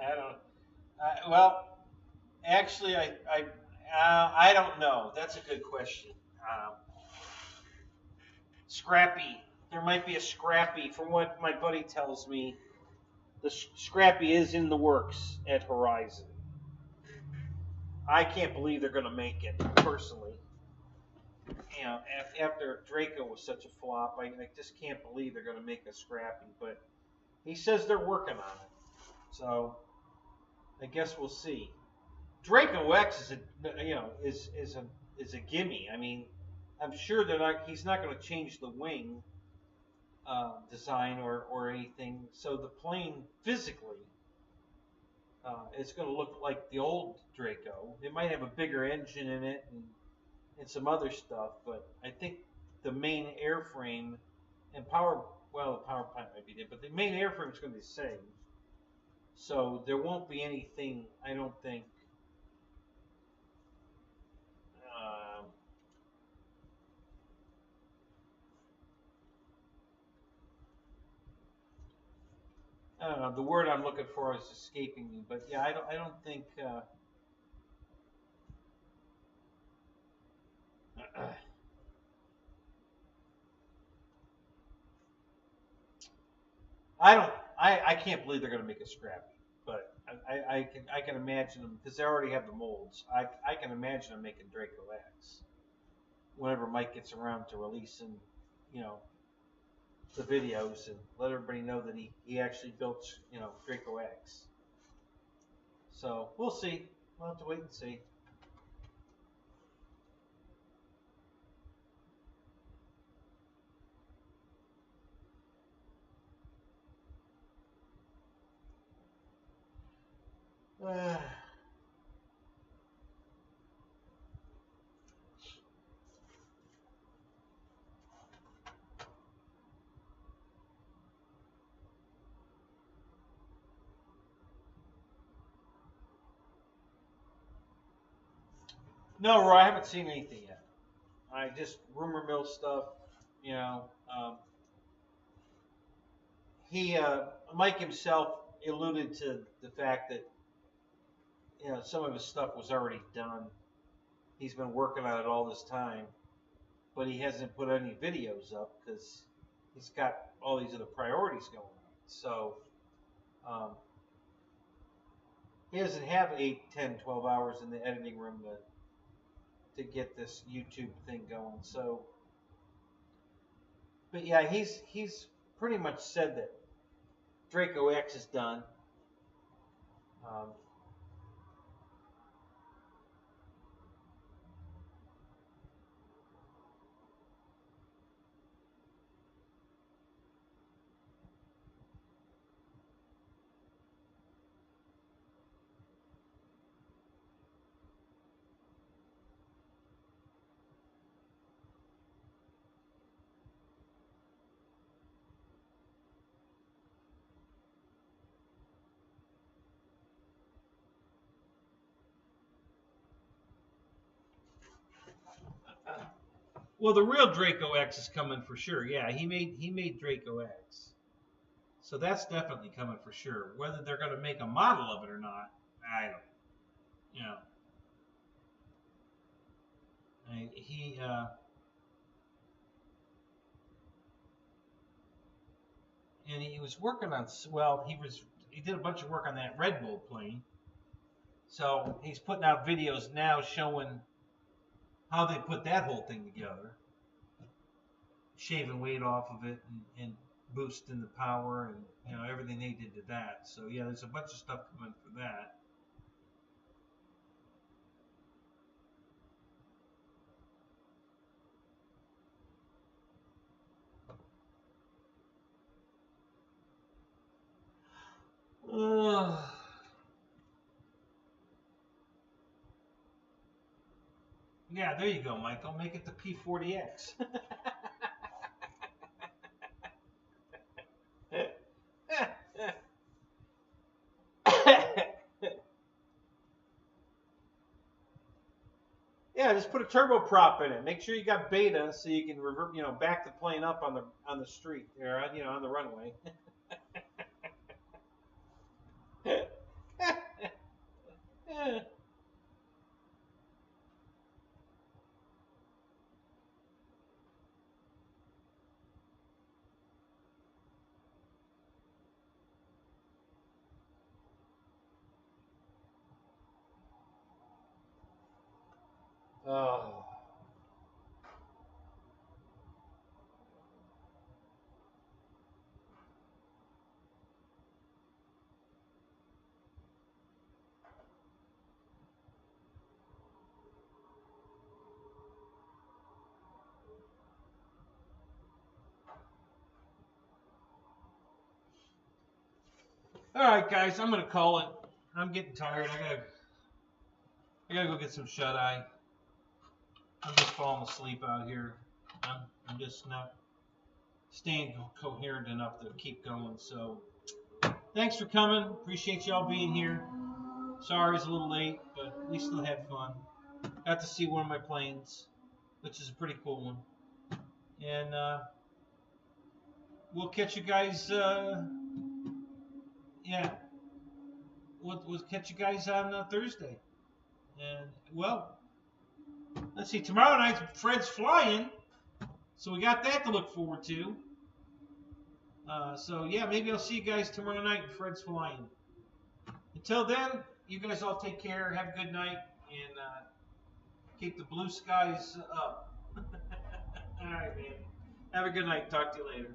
I don't. Well, actually, I don't know. That's a good question. Scrappy. There might be a Scrappy. From what my buddy tells me, the Scrappy is in the works at Horizon. I can't believe they're going to make it, personally. After Draco was such a flop, I just can't believe they're going to make a Scrappy. But he says they're working on it, so I guess we'll see. Draco X is a gimme. I mean, I'm sure he's not going to change the wing design or anything. So the plane physically, it's going to look like the old Draco. It might have a bigger engine in it and some other stuff, but I think the main airframe and the power plant might be there, but the main airframe is going to be the same. So there won't be anything, I don't think. I don't know. The word I'm looking for is escaping me, but yeah, I don't think. I can't believe they're going to make a Scrappy, but I can imagine them because they already have the molds. I can imagine them making Draco X whenever Mike gets around to releasing, the videos and let everybody know that he actually built, Draco X. So we'll see. We'll have to wait and see. No, Roy, I haven't seen anything yet. I just rumor mill stuff. You know, Mike himself alluded to the fact that some of his stuff was already done. He's been working on it all this time, but he hasn't put any videos up because he's got all these other priorities going on. So he doesn't have 8, 10, 12 hours in the editing room to get this YouTube thing going. So, but yeah, he's pretty much said that Draco X is done. Well, the real Draco X is coming for sure. Yeah, he made Draco X, so that's definitely coming for sure. Whether they're going to make a model of it or not, I don't. You know, he and he was working on. Well, he did a bunch of work on that Red Bull plane. So he's putting out videos now showing how they put that whole thing together, shaving weight off of it and boosting the power and everything they did to that. So yeah, there's a bunch of stuff coming for that. Yeah, there you go, Michael. Make it the P40X. Yeah, just put a turboprop in it. Make sure you got beta so you can revert, back the plane up on the street or on the runway. Oh. All right, guys, I'm gonna call it. I'm getting tired. I gotta go get some shut eye. I'm just falling asleep out here. I'm just not staying coherent enough to keep going. So, thanks for coming. Appreciate y'all being here. Sorry it's a little late, but we still had fun. Got to see one of my planes, which is a pretty cool one. And we'll catch you guys. We'll catch you guys on Thursday. And well, let's see. Tomorrow night, Fred's flying, so we got that to look forward to. So yeah, maybe I'll see you guys tomorrow night. Fred's flying. Until then, you guys all take care. Have a good night, and keep the blue skies up. All right, man. Have a good night. Talk to you later.